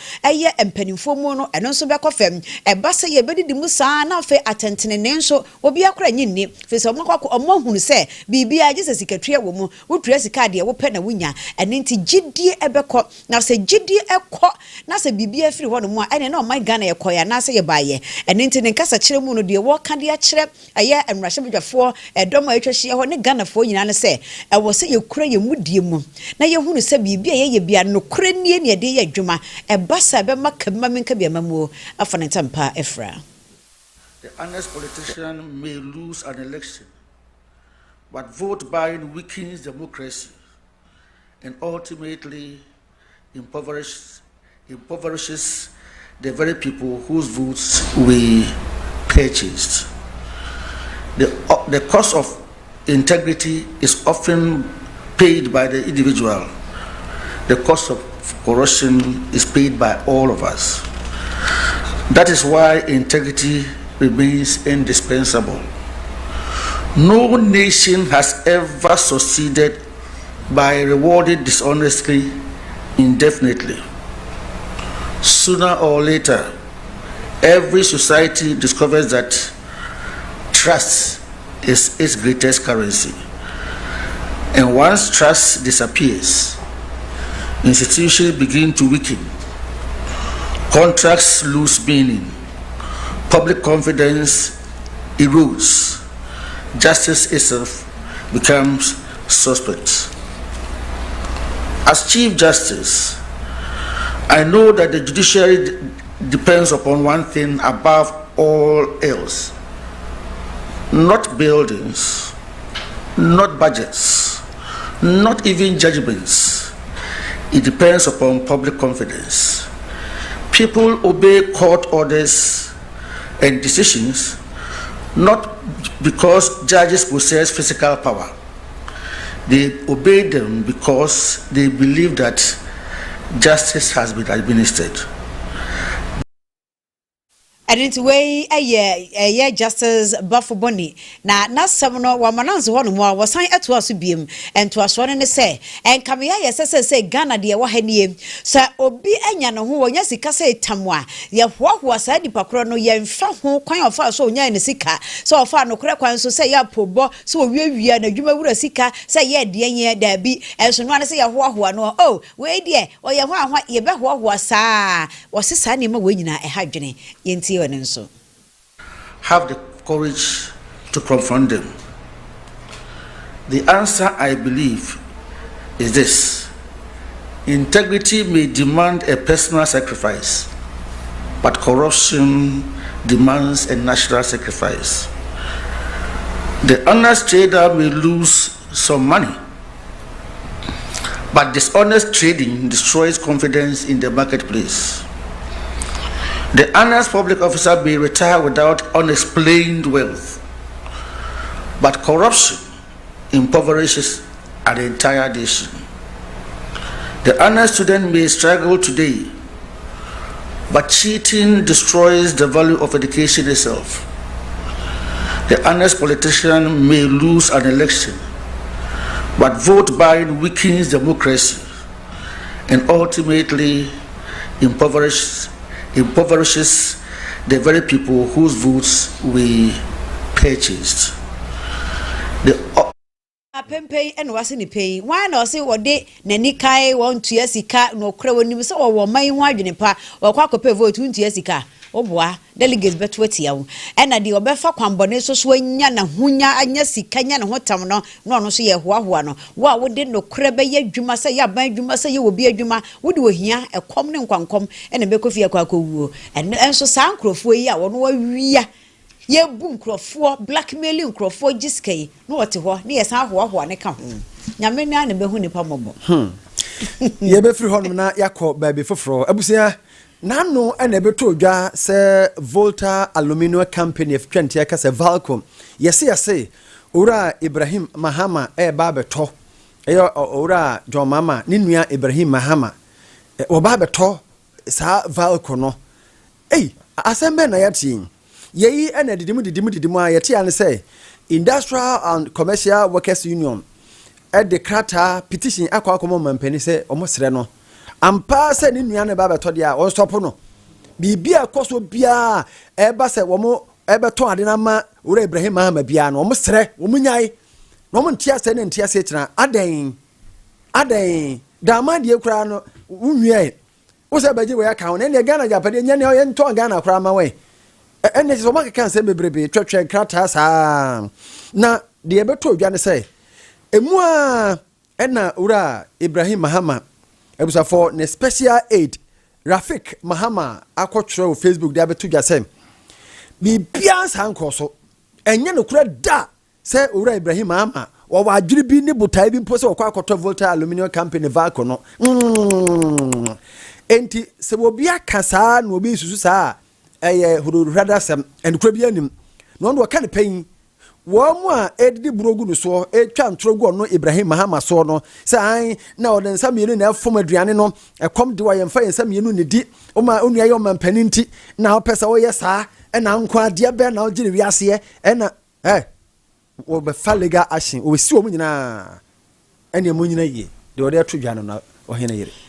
Speaker 1: mpanimfo mu no eno nso bekɔ fam eba se ye bedidi mu saa na afa atentene ne nso obi akora nyinni fese omo hunu se bibia gye sikatue wo mu wotua sika de wo pɛ na wonya ene nti gidie ebekɔ na se gidie ekɔ na se bibia firi hɔ no mu a ene na oman Ghana ekɔ ya na se ye baaye ene nti ne nkasa kyerɛ mu no de wo ka de akyerɛ ɛyɛ emrahye bedwafo ɛdɔm a etwahye hɔ ne Ghana fo nyina ne se ɛwɔ se ye kura ye mudie mu na ye hunu se bibia ye bia no kura nie ne de ye adwuma ɛba sa be makabima menka bia mamuo afane tampa efra.
Speaker 12: The honest politician may lose an election, but vote buying weakens democracy and ultimately impoverishes the very people whose votes we purchased. The cost of integrity is often paid by the individual. The cost of corruption is paid by all of us. That is why integrity remains indispensable. No nation has ever succeeded by rewarding dishonesty indefinitely. Sooner or later, every society discovers that trust is its greatest currency. And once trust disappears, institutions begin to weaken, contracts lose meaning, public confidence erodes, justice itself becomes suspect. As Chief Justice, I know that the judiciary depends upon one thing above all else: not buildings, not budgets, not even judgments. It depends upon public confidence. People obey court orders and decisions not because judges possess physical power. They obey them because they believe that justice has been administered.
Speaker 1: and into way a justice Buffo Bonnie. Now, some no one announce one more was signed at was beam and to us one and say, and come here, yes, say Ghana, dear, what had ye, sir, Obi Anya, who was yes, say Tamwa, ya what was said the Pacrono, ye in fact, who kind of far so near in the Sika, so far no crack one, so say ya poor, so we are the Juma would a Sika, say ye, dear, there be, and so one say a who no, oh, wait, dear, or ya what ye bet what was his animal winning a hygiene in Tio and so.
Speaker 12: Have the courage to confront them. The answer, I believe, is this. Integrity may demand a personal sacrifice, but corruption demands a national sacrifice. The honest trader may lose some money, but dishonest trading destroys confidence in the marketplace. The honest public officer may retire without unexplained wealth, but corruption impoverishes an entire nation. The honest student may struggle today, but cheating destroys the value of education itself. The honest politician may lose an election, but vote buying weakens democracy and ultimately impoverishes the very people whose votes we purchased.
Speaker 1: Pempe and was in pay. Why not say what day Nenikai 1 to Yesica, no crow and so or my wine pa or quack up a vote to Yesica. Oh, boy, delegates bet wet you. And at the Obefa Quamboneso swing yana hunya and Yesi Canyan Hotamano, no see a Huano. What would no crabbe yet? You must say, ya bang, you must say you will be a Juma. Would we hear a common quancom and a becofia quaco and so sound crow for ya or no we ye boom crofo blackmailing crofo jiske no what ho ne yesa ho ne ka ho nyame na ne behu nipa mobo
Speaker 2: ye be free hono na yakọ baabi foforo abusia nano na beto dwa se Volta Aluminium Company of 20 aka se Valcom yese ora Ibrahim Mahama ba beto ora John Mama ne nua Ibrahim Mahama ba beto sa Valcom no asembe na yatin Ye and didimu a yeti an say Industrial and Commercial Workers Union at the Krata petition akwa mampani say omosre no ampa se ni nua ne ba beto dia on stop no bibia koso bia eba se womo ebeto ade na ma ura Ibrahim Mahama bia no omosre omunyai no mo ntia se ne ntia se tena adan da ma de kura no unwie wo se baje we aka ne ne Ghana Japade nya ne o nto Ghana kura ma we ene so ma kan se bebrebe twetwe krata sa na de beto dwa ne say emu a ena ura Ibrahim Mahama ebusafo ne special aid Rafik Mahama akotro Facebook de beto dwa say bibia san koso enye no kura da say ura Ibrahim Mahama wa wadwiri bi ne botai bi mpo se wakwa akotro Volta Aluminium Company Valco no enti se obi akasa no obi susu sa huru radasem and krabia nim no ndo ka ne pan wo mu a edidi burogu no so etwa ntrogu no Ibrahim Mahama so no sai na oden samienu na afom aduane no ekom de wa yemfa yensamienu ne di o ma onua ye o ma mpaninti na opesa wo ye saa na nkwa de be na ogire wiase na wo be falega action wo si wo nyina ene mo nyina ye de ode atodwane no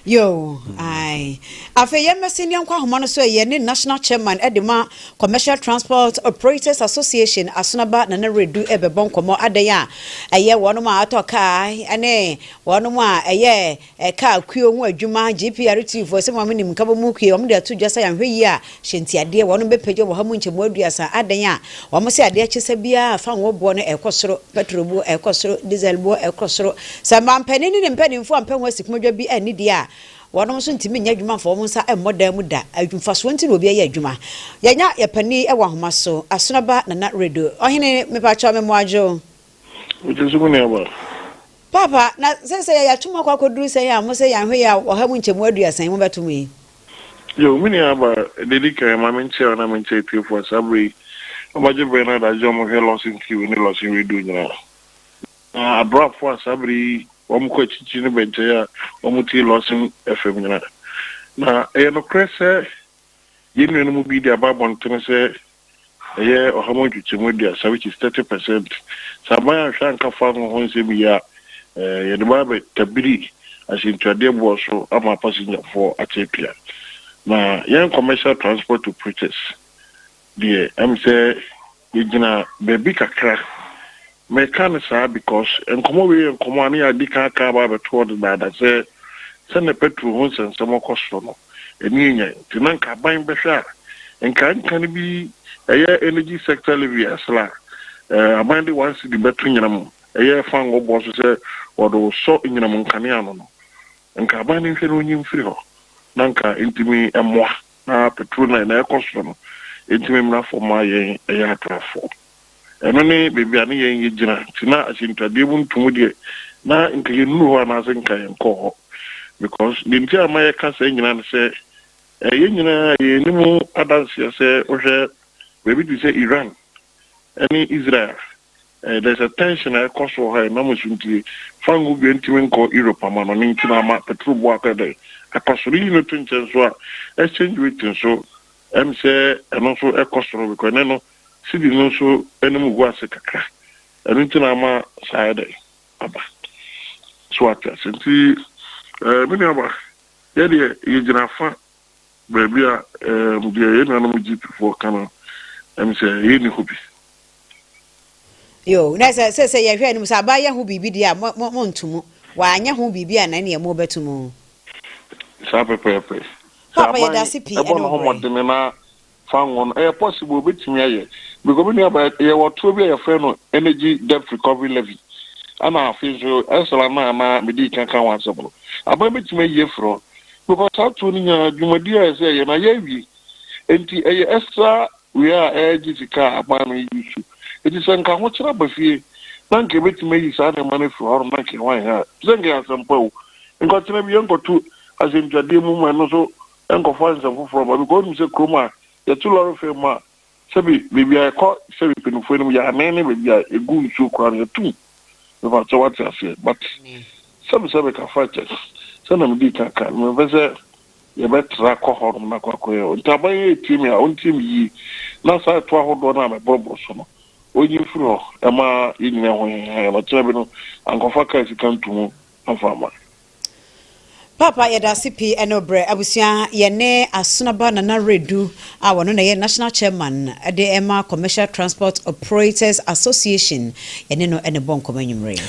Speaker 1: yo ai afeye mesini ankwa homo so ye ne national chairman edema Commercial Transport Operators Association asunaba na redu ebebon komo adan a eye wono ma atoka ene wono ma eye ka kuo hu adwuma GPRT for se mo nim kabo mu kuo mo de atu dwasa ya hweyi a hwentiade wono be pejo wo ha mu nchemu aduasa adan a wo mo se ade achese bia fa wo bo no ekosoro petrol bo ekosoro diesel bo ekosoro sa mampanini ne mpanimfo ampanwa sikumodwa bi ani dia wono so ntimi nya adwuma fo mo nsa emmoda mu da adwumfa so ntimi obi ya adwuma yanya yapani e wahoma so asunaba na redo ohene mepa cha me moajo ujesumu ne aba papa na sese ya tuma kwa koduru se ya mo se ya hwe ya wo ha mu nchemu aduasan mo beto mu
Speaker 13: yo mini aba dedika ma menche na menche tifo sabri obaje bena da jomo he Lawson TV ni Lawson redo nyina abrafo sabri omko chichi ne benche ya omuti Lawson FM nyina na no krese Yen no be the Babon Tennessee a year or how much you media, so which is 30%. Sabaya Shanka Farm Honsebia, Yadaba Tabiri, as in Tradia was so I'm a passenger for Atapia. Now, young commercial transport to preachers. The I'm say, you baby crack. Mechanical because and come away and come on here, Dika Kaba toward that say, send a petrol homes and some more cost for no. And you Tinanka buying Bashar and can be a year energy sector levy as la. A mindy once the between them, a year fang or bosses or those so in Yamon Caniano. And Cabanin Feronin Frio. Nanka intimi and moi, petrol and air cost for no. Intimate for my year for. And only baby any engine, Tina as in Tradibun to me, now in Kayunu and as in Kayan call. Because the entire American saying and say, a union, a adults say, or maybe to say Iran, any Israel. There's a tension I cost for her, no much into Fangu Gentimen called Europe, a man on Intima, Petru Walker Day. I possibly no tension, so exchange with so, I'm say, and also a customer because I know. Sidi no so enemu gwase kakra enu ntina ma saade aba so ata senti mini aba ye de yigina fa baby a de ye na no GP4 kana em say ye ni hobi
Speaker 1: yo na say ye hwe ni musa ba ye ho bibi dia mo ntumu wa anya ho bibi a na ne mo betumu
Speaker 13: sa pepe
Speaker 1: papa ye da sipi
Speaker 13: eno ho modene na found possible between here because we about a what to be a friend energy debt recovery levy. And I feel so Esalama Medica can once about. I might make ye from because how to you dear say, and I gave and extra we are a Jessica upon issue. It is uncomfortable up a fee. Thank you, to me, son and money for our monkey. Why her? Thank you, some po. And got to be younger too, as in Jadimu and also Uncle Fans of from because Mr. Kroma. The 2 lot of him, Sabi, maybe I caught Sabi Pinufum, ya name, maybe a good shoe crown too. About what I said, but some can fight us. Send them Dika can visit your better alcohol, Macaco, Tabaye team, your own team ye. Last I 12 a bobo sono. When you throw, Emma in your way, a terminal, and Kofaka is come to a farmer.
Speaker 1: Papa yeda sipi enobre abusia yene asunaba na redu a wono na ye national chairman de Emma Commercial Transport Operators Association yene no ene bon komanyumre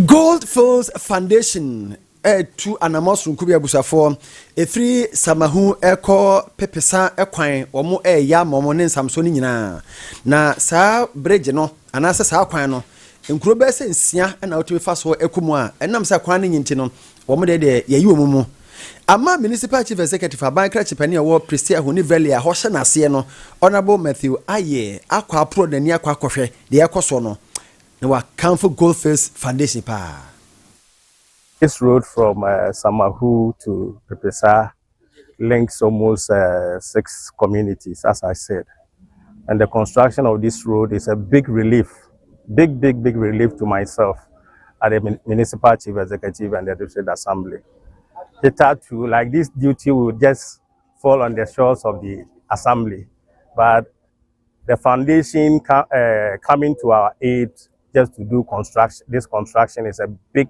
Speaker 2: Gold Falls Foundation to anamosun kubi abusafo efri samahu eko pepesa ekwan omo ya momo ne nsamso ni nyina na saa bridge no anase saa kwan no nkuro be se nsia na otwe fa so ekumu a enam sa kwan ne nyinti no womo de yayi omumu ama municipal chief executive abankra chipani wo Prestia Honi Valley a ho hye na se no honorable Matthew Aye akwa pro dani akwa kohwe de ekoso no na wa Camfo Goldface Foundation pa.
Speaker 14: This road from Samahu to Pepesa links almost 6 communities, as I said. And the construction of this road is a big relief, big relief to myself as the municipal chief executive and the district assembly. It had to, like this duty will just fall on the shores of the assembly, but the foundation coming to our aid just to do construction. This construction is a big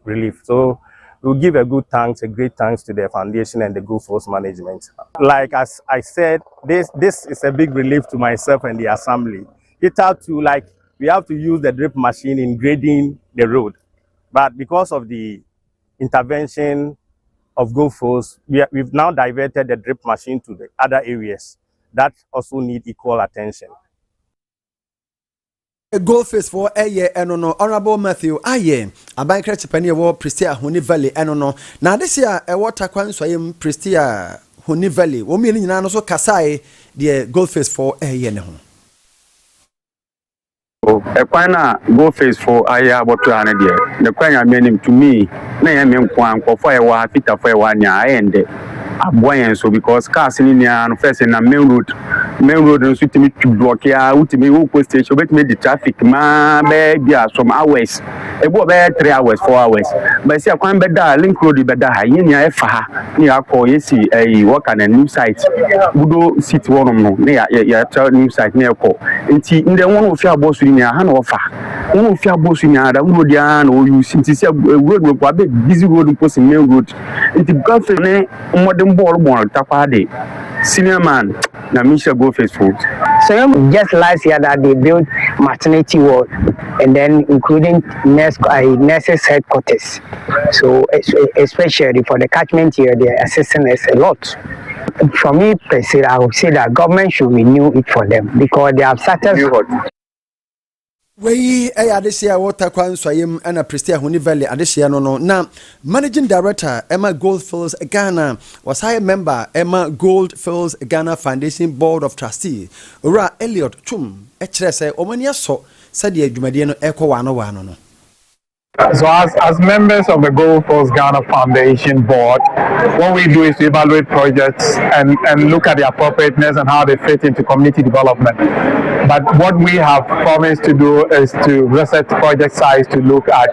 Speaker 14: relief. So we'll give a great thanks to the foundation and the Good Force management. Like as I said, this is a big relief to myself and the assembly. It had to, like, we have to use the drip machine in grading the road, but because of the intervention of Good Force, we've now diverted the drip machine to the other areas that also need equal attention.
Speaker 2: A Goldface for a year and no honorable Matthew Aye abankra chipani wo Prestia Honi Valley no na this year e water kwan so yem Prestia Honi Valley wo mi nyina no so kasai the Goldface for a year ne ho
Speaker 15: e kwan na Goldface for Aye aboto ane de the kwan ya menim to me na ya me nkwan kofo e wa Peter for e wa nya ende aboyen so because cars ni nia no first na main road main road no so timi block ya utimi wo station betimi the traffic ma be bia some hours e bo be 3 hours 4 hours but see akwan be da link road be da ha yin ya efa ha ni akọ yesi work an a new site budo city wonom no ne ya tell new site ne ekọ nti nde won ofi abosu ni ha na ofa won ofi abosu ni ada wo dia na o use nti se road we kwa be busy road post main road nti government ne modern ball tapa de senior man na Misha go faithful.
Speaker 16: So just last year that they built maternity ward and then including nurses headquarters. So especially for the catchment here, they're assisting us a lot. For me, per se, I would say that government should renew it for them because they have started.
Speaker 2: We adesia water kwan soyem ana Prestia Huni Valley adesia no na managing director Emma Goldfields Ghana was high member Emma Goldfields Ghana Foundation Board of Trustees Ora Elliot Chum ekire say omania so said the adwumade no ekọ wano no.
Speaker 17: So as members of the Goldfields Ghana Foundation Board, what we do is to evaluate projects and look at the appropriateness and how they fit into community development. But what we have promised to do is to visit project sites to look at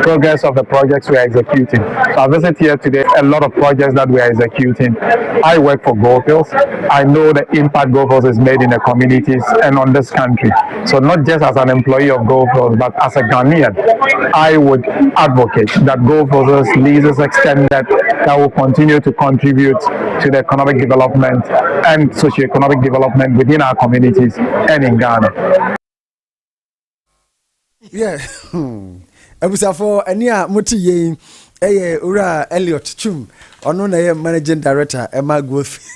Speaker 17: progress of the projects we are executing. So I visit here today a lot of projects that we are executing. I work for Goldfields. I know the impact Goldfields has made in the communities and on this country. So not just as an employee of Goldfields, but as a Ghanaian, I would advocate that Goldfields leases extended that will continue to contribute to the economic development and socio-economic development within our communities and in Ghana.
Speaker 2: Yeah. Abusafo ania muti ye Ura Elliot Chum ono na ye managing director Emma Goldfields.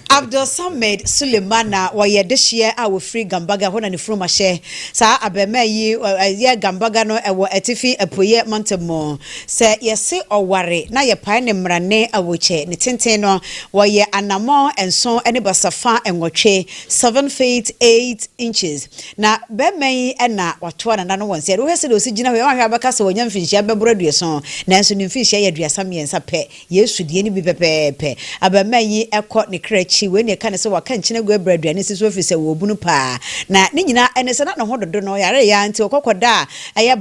Speaker 1: Abdul Samed Sulemana waye dehye a wo free Gambaga hona ne fruma hye sa abema yi ye Gambaga no ewo atifi apoye montemo se yese oware na ye pae ne mrane awoche ne tenten no waye anamo enso ene basafa enwotwe 7 feet 8 inches na bema yi na wato na no wonse wo hese do si gina we wan hwa baka se wonya mfinhia bebrodu so nanso ne mfinhia ye aduasa miensa pe yesu die ni bi pepepe abamayi ekọ ne krachi we ne kan se waka nchine go abraduane siso ofise wo bunu pa na ne nyina ene se na no hododo no yare ya nti okokoda aye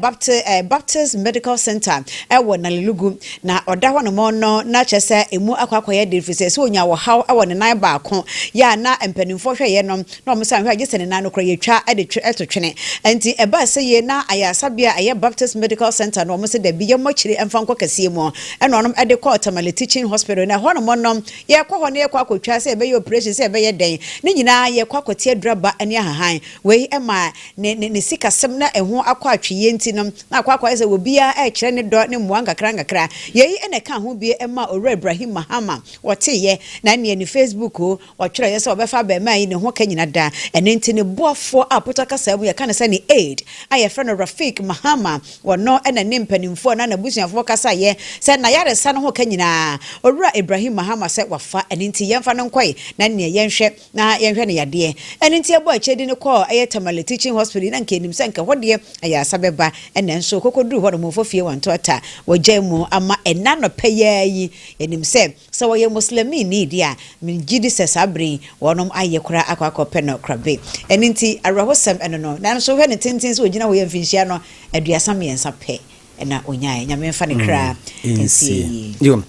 Speaker 1: Baptist Medical Center ewo na Lelugu na oda ho no mo no na chese emu akwakoye de ofise se onya wo haw ewo ne nan baako ya na empanimfo hweye no na mo san hwa gese ne nan no kra yetwa ade etotwene nti eba se ye na ayasabia aye Baptist Medical Center no mo se da biye mo kire emfa nko kase mu eno onom ade ko Tamale Teaching Hospital na ho no mo no ye kwa hone ye kwa kwatwa se ebe ye operation se ebe ye den ne nyina ye kwa kwatie draba ani ahahan we ema ne sikasem na eho akwa atwe nti no na akwa kwa se obia e kire ne do ne muanga krangakra ye ene ka ho bie ema Ora Ibrahim Mahama wote ye na ne ni Facebook o wotwere ye se obefa ba mai ne ho ka nyina da ene nti ne boafo apotaka sabu ye kana se ne aid aye friend Rafik Mahama wono ena ne mpanimfo na busuafo kasa ye se na yare sa no ho ka nyina Ora Ibrahim Mahama se wafa eninti yemfa no nkoi na ne yenhwe ne yade eninti abo achedi ne call aye Tamale Teaching Hospital na nkenim se nka hode aye asabeba ene nso kokoduru ho no mofofie wantota wajemu ama enano peyayi enim se so woye muslimi ni dia mingidi se sabri wonom aye kura akwakope no krabe eninti arahosam eno no na nso hwe ne tintin so ogina wo yemfinhia no aduasa miensa pe na onyae nyamemfa ne kra ensi
Speaker 2: yo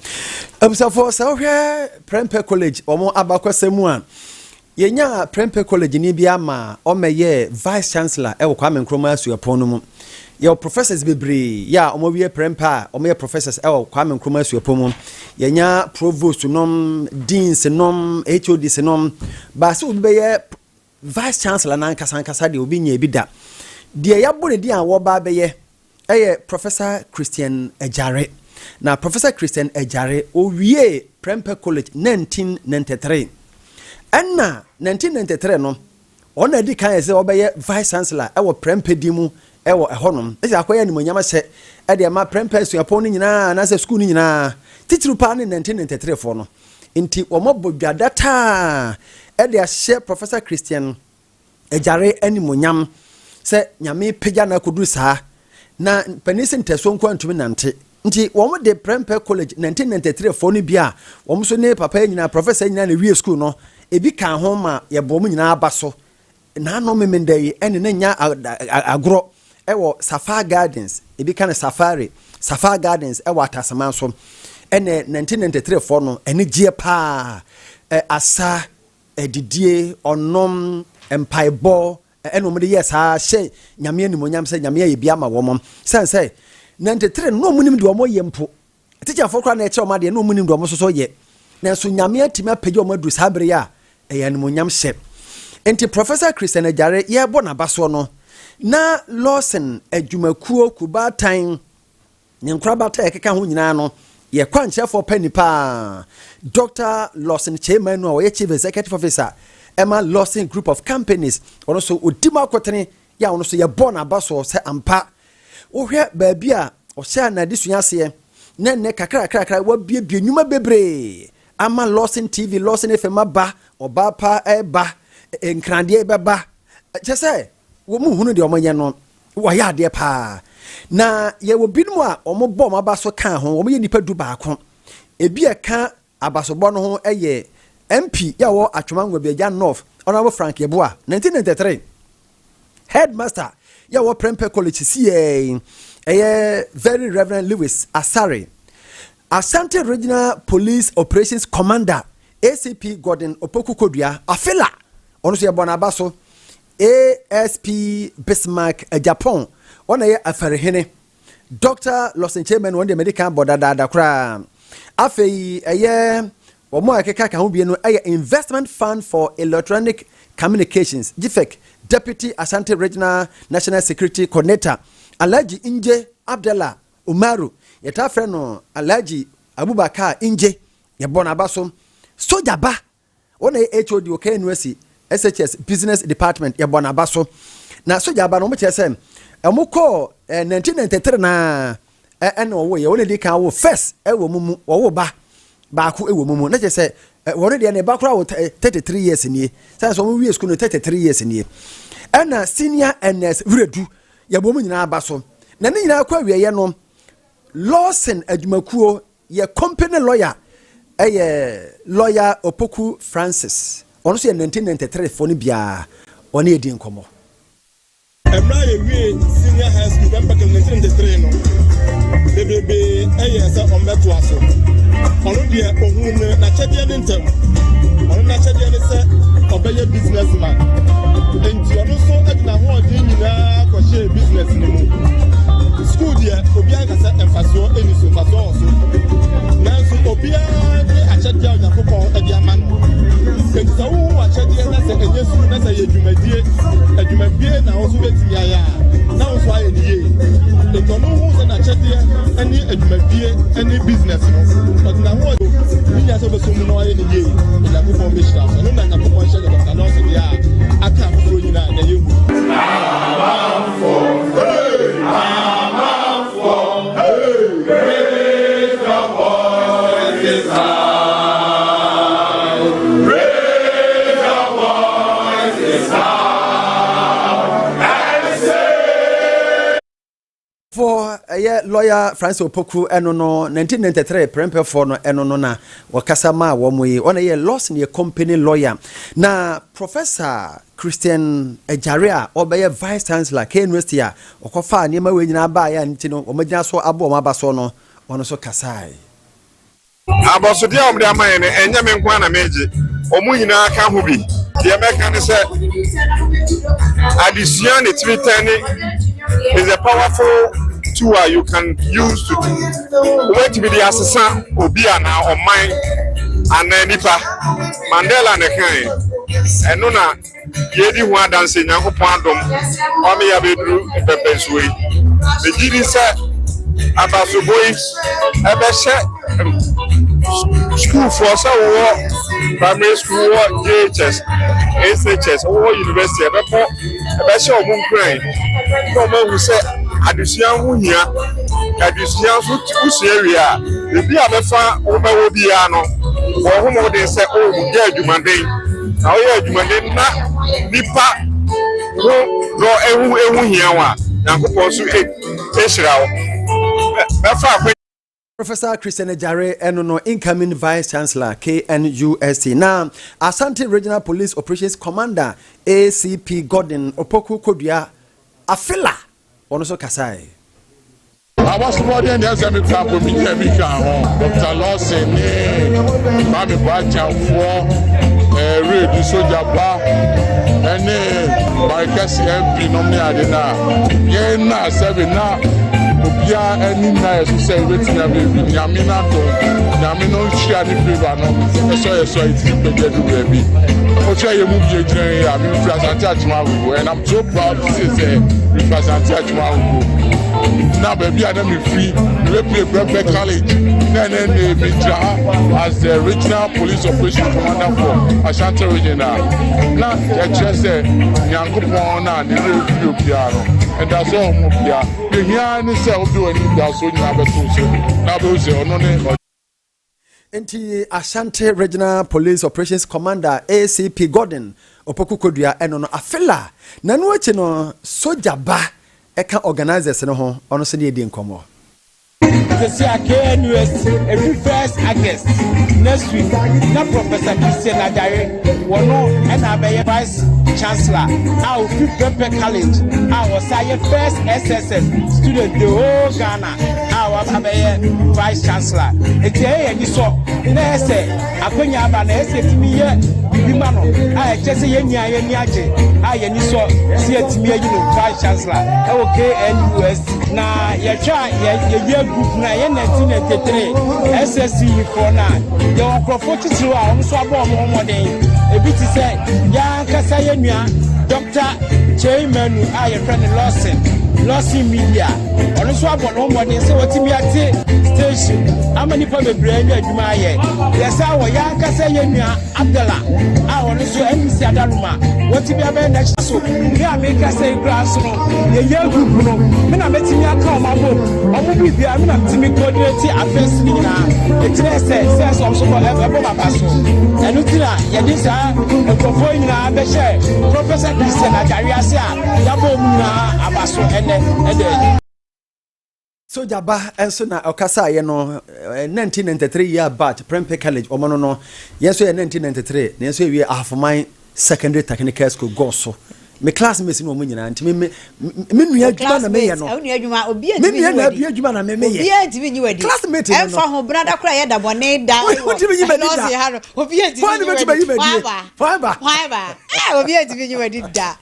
Speaker 2: abusafo sa hwe Prempeh College omo abakwasemu a yenya Prempeh College ni bia ma o meye vice chancellor e wo Kwame Nkrumah asuapon no mu ye professors bebre ya omo wie Prempeh omo ye professors e wo Kwame Nkrumah asuapon mu yenya provost nom deans nom HODs nom ba se obi be ye vice chancellor na nkasa de obi nya ebida de yabo ne dia wo ba be ye Professor Christian Ejare. Now, Professor Christian Ejare, owie Prempeh College 1993. And na 1993 no, ona di kan ese obeye vice chancellor ewo Prempeh dimu ewo ehonom. Ese akoya ni monyama se e de ma Prempeh suapon ni nyina na se school ni nyina. Titiri pa ni 1993 for no. Nti omo bodwa data e de ahye Professor Christian Ejare ani monyam se nyame pegya na koduru saa na penisi nteso nko antumi nante nti wɔn de Prempeh College 1993 for no bi a wɔn so ne papa nyina professor nyina na wie school no ebi kan ho ma ye bɔ mu nyina aba so na no memenda yi ene na nya agro ewo Safari Gardens ebi kan Safari Gardens ewo Atasama so ene 1993 for no ene gie pa asa edidie onom empaibo ene mo de yes ha hye nyame animonyam se nyame ye bia ma wo mom say 93 no munim de omo yempo teacher for kra na eche omo de no munim de omo so ye na so nyame atimi apagi omo adu sabre ya animonyam hye enti Professor Christian Ajare ye bo na baso no na Lawson adwumakuo kubatan ne nkrabata ekeka ho nyina no ye kwanche for panipa Dr. Lawson Chairman no ye Chief Executive Officer Emma Lawson Group of Companies ono so odima kwotene ya ono so ye bo na baso se ampa ohwe baabia o sha na disua se ne kakra wa bie nyuma bebre ama Lawson TV Lawson FM ba oba pa eba enkrande beba chese wo mu hunu de omanye no wo ya de pa na ye wo binum a omo bom abaso kan ho omo ye nipa du baako ebi eka abasobɔ no ho eye MP ya wo atwemanwa biaja North honorable Frank Yeboah 1993 headmaster ya wo Prempeh College CA very Reverend Lewis Asare Asante Regional Police Operations Commander ACP Gordon Opoku Kodua afela ono so ye bona baso ASP Bismarck Japan ona ye afarehene Dr. Lawson Chairman one the medical board da kra afei omo akeka ka ho bie no investment fund for electronic communications GFEC Deputy Asante Regional National Security Coordinator Alhaji Inje Abdallah Umaru yeta frɛ no Alhaji Abubakar Inje ye bona baso soja ba ona ye HOD OKNUSC SHS Business Department ye bona baso na soja ba no mo kyerɛ amukọ 1993 na ene wo ye woni di kan wo first ewo mumu wo ba ku ewo mumu na kyerɛ woni de ne ba kura wo 33 years ni sai so mo wie school no 33 years ni ena senior NS Vredu ye bo mu nyina ba so na ne nyina kwa wie ye no Lawson adwumakuo ye company lawyer lawyer Opoku Francis ono so ye 1993 for ni bia ono edi nkomo
Speaker 18: Emra ye senior high school dem back in 1993 no. Bebe say on beto aso. Ono de ohun na chede de ntem. Ono na chede de say obeye businessman. Enti ono so adina ho odi nyina ko share business ni mu. School dia obi an kasa emfaso eni so faso so. Nanso obi an a chede ya Yakobon edi amano. Enti sa wo a chede na say enye su na say adwumadie na wo so beti ya na wo so aye ni ye. Ekono hu se na chede any adwumadie any business no. But na ho ni ya so be so mu no aye ni ye. Yakobon be shira. No na Yakobon share the Lawson dia aka so nyina na ye hu.
Speaker 2: For lawyer Francis Opoku eno no 1993 Prempeh for no eno no na wakasa ma wo moyi ona ye Lawson ye company lawyer na Professor Christian Ajare obeye vice chancellor K University a okofa ne ma we nyina ba ya nti no omagina so abo ma ba so no ono so kasai
Speaker 19: aboso dia omde amaye ne enya me nkwa na meje omu nyina ka ho bi dia meka ne se addition it is a powerful tool you can use to wait with the assassin obia na on mine and nipa Mandela ne kan eno na yedi hu adanse Nyankopon adom o me ya bedru pepensui the gidi say abaso boys ebe school for so primary school JHS SHS or university ebe she omun kran no man who say adusian hu hia adusian so tusu area ebi abefa obawo bia no wo homo de say o mu je adwumaden na o ye adwumaden na nipa wo do ehu hia wa Nyankopon so e hira wo befa
Speaker 2: Professor Christian Ejare Enono, incoming Vice Chancellor KNUST. Now, Asante Regional Police Operations Commander ACP Gordon Opoku Kodua Afila Onoso Kasai.
Speaker 20: I was somebody in the SME camp with me, Dr. Lawson, Mami Bacha for Red Soja Bar, and my MP nominated now. Yena 7 now. Obia any na so say wetin na be nyamina to nyamino share the favor no so it be be o try you move your train I mean represent Achmawo and I'm so proud to say represent Achmawo now baby I am free we play college then me as the regional police operation commander for Ashanti regional now I just say nyankopon na the real piano and that's all mobia the here say obi oni da so nyina beto so na be say ono ne
Speaker 2: Enti Ashanti Regional Police Operations Commander ACP Gordon Opoku Kodua enono afela na no achi no soja ba eka organizers no ho ono se ne edi nkomo.
Speaker 21: The KNUST every first August next week. Na Professor Christian Ejare wono and Abaye Vice Chancellor. Our Pepe College. Our say first SSS student the whole Ghana. Our Abaye Vice Chancellor. Ete e ni so na say akonya aba na ese timi ye bimano. I just say ye ni aje. I ni so see timi ye Vice Chancellor. E wo KNUST na ye try ye group na ye 1983 SSC for na ye okrofo titiri a onso abo moden e bi ti say ya kasa ye nua Dr. Chairman aye friend Lawson Media onso abo no moden say wotimi ate station amani pa bebre nya adwuma aye yesa wo ya kasa ye nua Abdallah a onso MC Adaruma wotimi abe next so ya me kasa grass no ye group no me na metimi aka omo bi bia me na timi coordinate affairs ni na etre say some so ebo baba so enu tira ye di sa ekofo ni na be share Professor Christian Ejare ase a ya bo mu na abaso ede
Speaker 2: Soja ba enso na okasa ye no 1993 year batch Prempeh College omono no yenso ye 1993 na yenso ewie Afomai Secondary Technical School Goso me classmates no mo nyina nti me nua adwuma na me ye no
Speaker 1: me nua adwuma obi adwuma me nua
Speaker 2: adwuma na me ye
Speaker 1: obi adwuma nyi wadi
Speaker 2: classmate
Speaker 1: no fa ho brada kra ye da bone da obi adwuma nyi wadi
Speaker 2: fiber
Speaker 1: obi adwuma nyi wadi da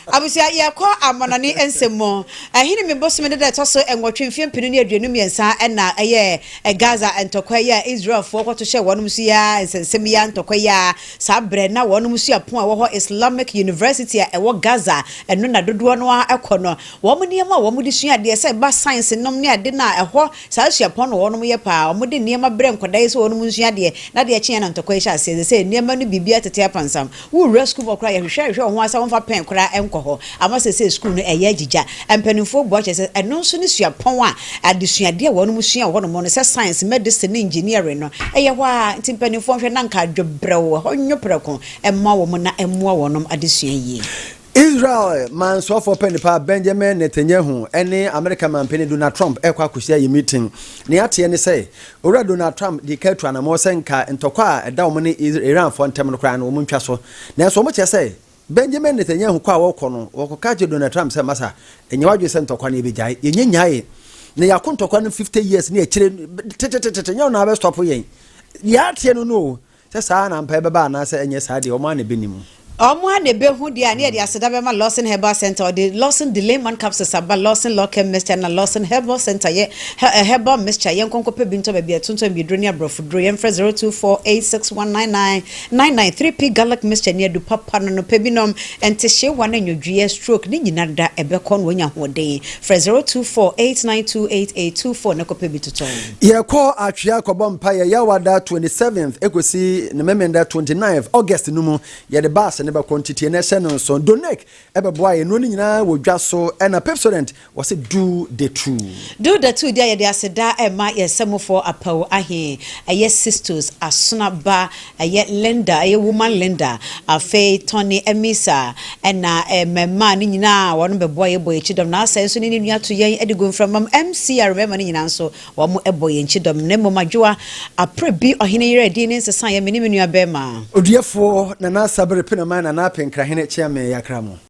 Speaker 1: abusia ye ko amanani ensemo ahini me bosome de toso enwotwe mfie mpinu ne aduanu miensa na eye Gaza entokwa ye Israel fo kwato hye wonum su ya ensensem ya ntokwa ya sabre na wonum su apon a wo ho Islamic University a ewo Gaza eno na dodo no ekono wo mu niam a wo mu di sua de se ba science nom ne ade na eho sa su apon no wonum ye pa wo mu de niam bre nkodai se wonum sua de na de kyen na ntokwa hye ase se niam no bibia tete apansam wo rescue bokra ye hwehwe ho asa won fa pen kra enkoho ama se school no eye agija empanifo bo che se eno so ne sua pon a adesuade wonum sua wonum no se science medicine engineering no eye wa timpanifo hwe na nka adwobrewo ho nyopreko emma wo mu na emmoa wonum adesua yi
Speaker 2: Israel man so for penipa Benjamin Netanyahu any American man penny Donald Trump ekwa kusia yi meeting ne ate ne say ora Donald Trump di ka tu anamo senka ntokwa eda wo ne Iran for ntem no kra no mo ntwa so na so mo che say Benjamin Netanyahu kwa woko no woko ka je Donald Trump say masa enye wadwe se ntokwa ne bejae yenye nyae ne yakontokwa no 50 years ne akire nya na be stop yen ya ate no say sa na mpa beba na say enye sa de o ma ne benimu
Speaker 1: Omo ane behu dia ne dia sedaba ma Lawson Herbal Center the Lawson Delayman capsules aba Lawson Local Mixture na Lawson Herbal Center ye Herbal Mixture ye nkonko pe binto ba bia tonton bi droni abrofudro ye mfre 0248619993p Garlic Mixture ne du papa no pe binom ente hye wane nwodwie stroke ni nyina da ebekọ no nya hoden fre 0248928824 ne ko pe bitoton
Speaker 2: ye ko atwea kobom pa ye yawada 27th ekosi ne memenda 29th August no mu ye the bus ne ba quantity na se no so donek ebeboa ye no nyina wo dwa so na Pepsodent was do the two dia ye de aseda ma yesemofo apaw ahe eye sisters asonaba eye Linda eye woman Linda afe Tony Emisa na mema ni nyina wono beboa ye boye chidom na asenso ni nua to yen edigo from MC remember ni nyina nso wo mo eboye chidom ne mo madwoa aprebi ohene yere di ni nsesan ye meni menua bema oduefo na na sabere penama na na penkra hene chiame yakramo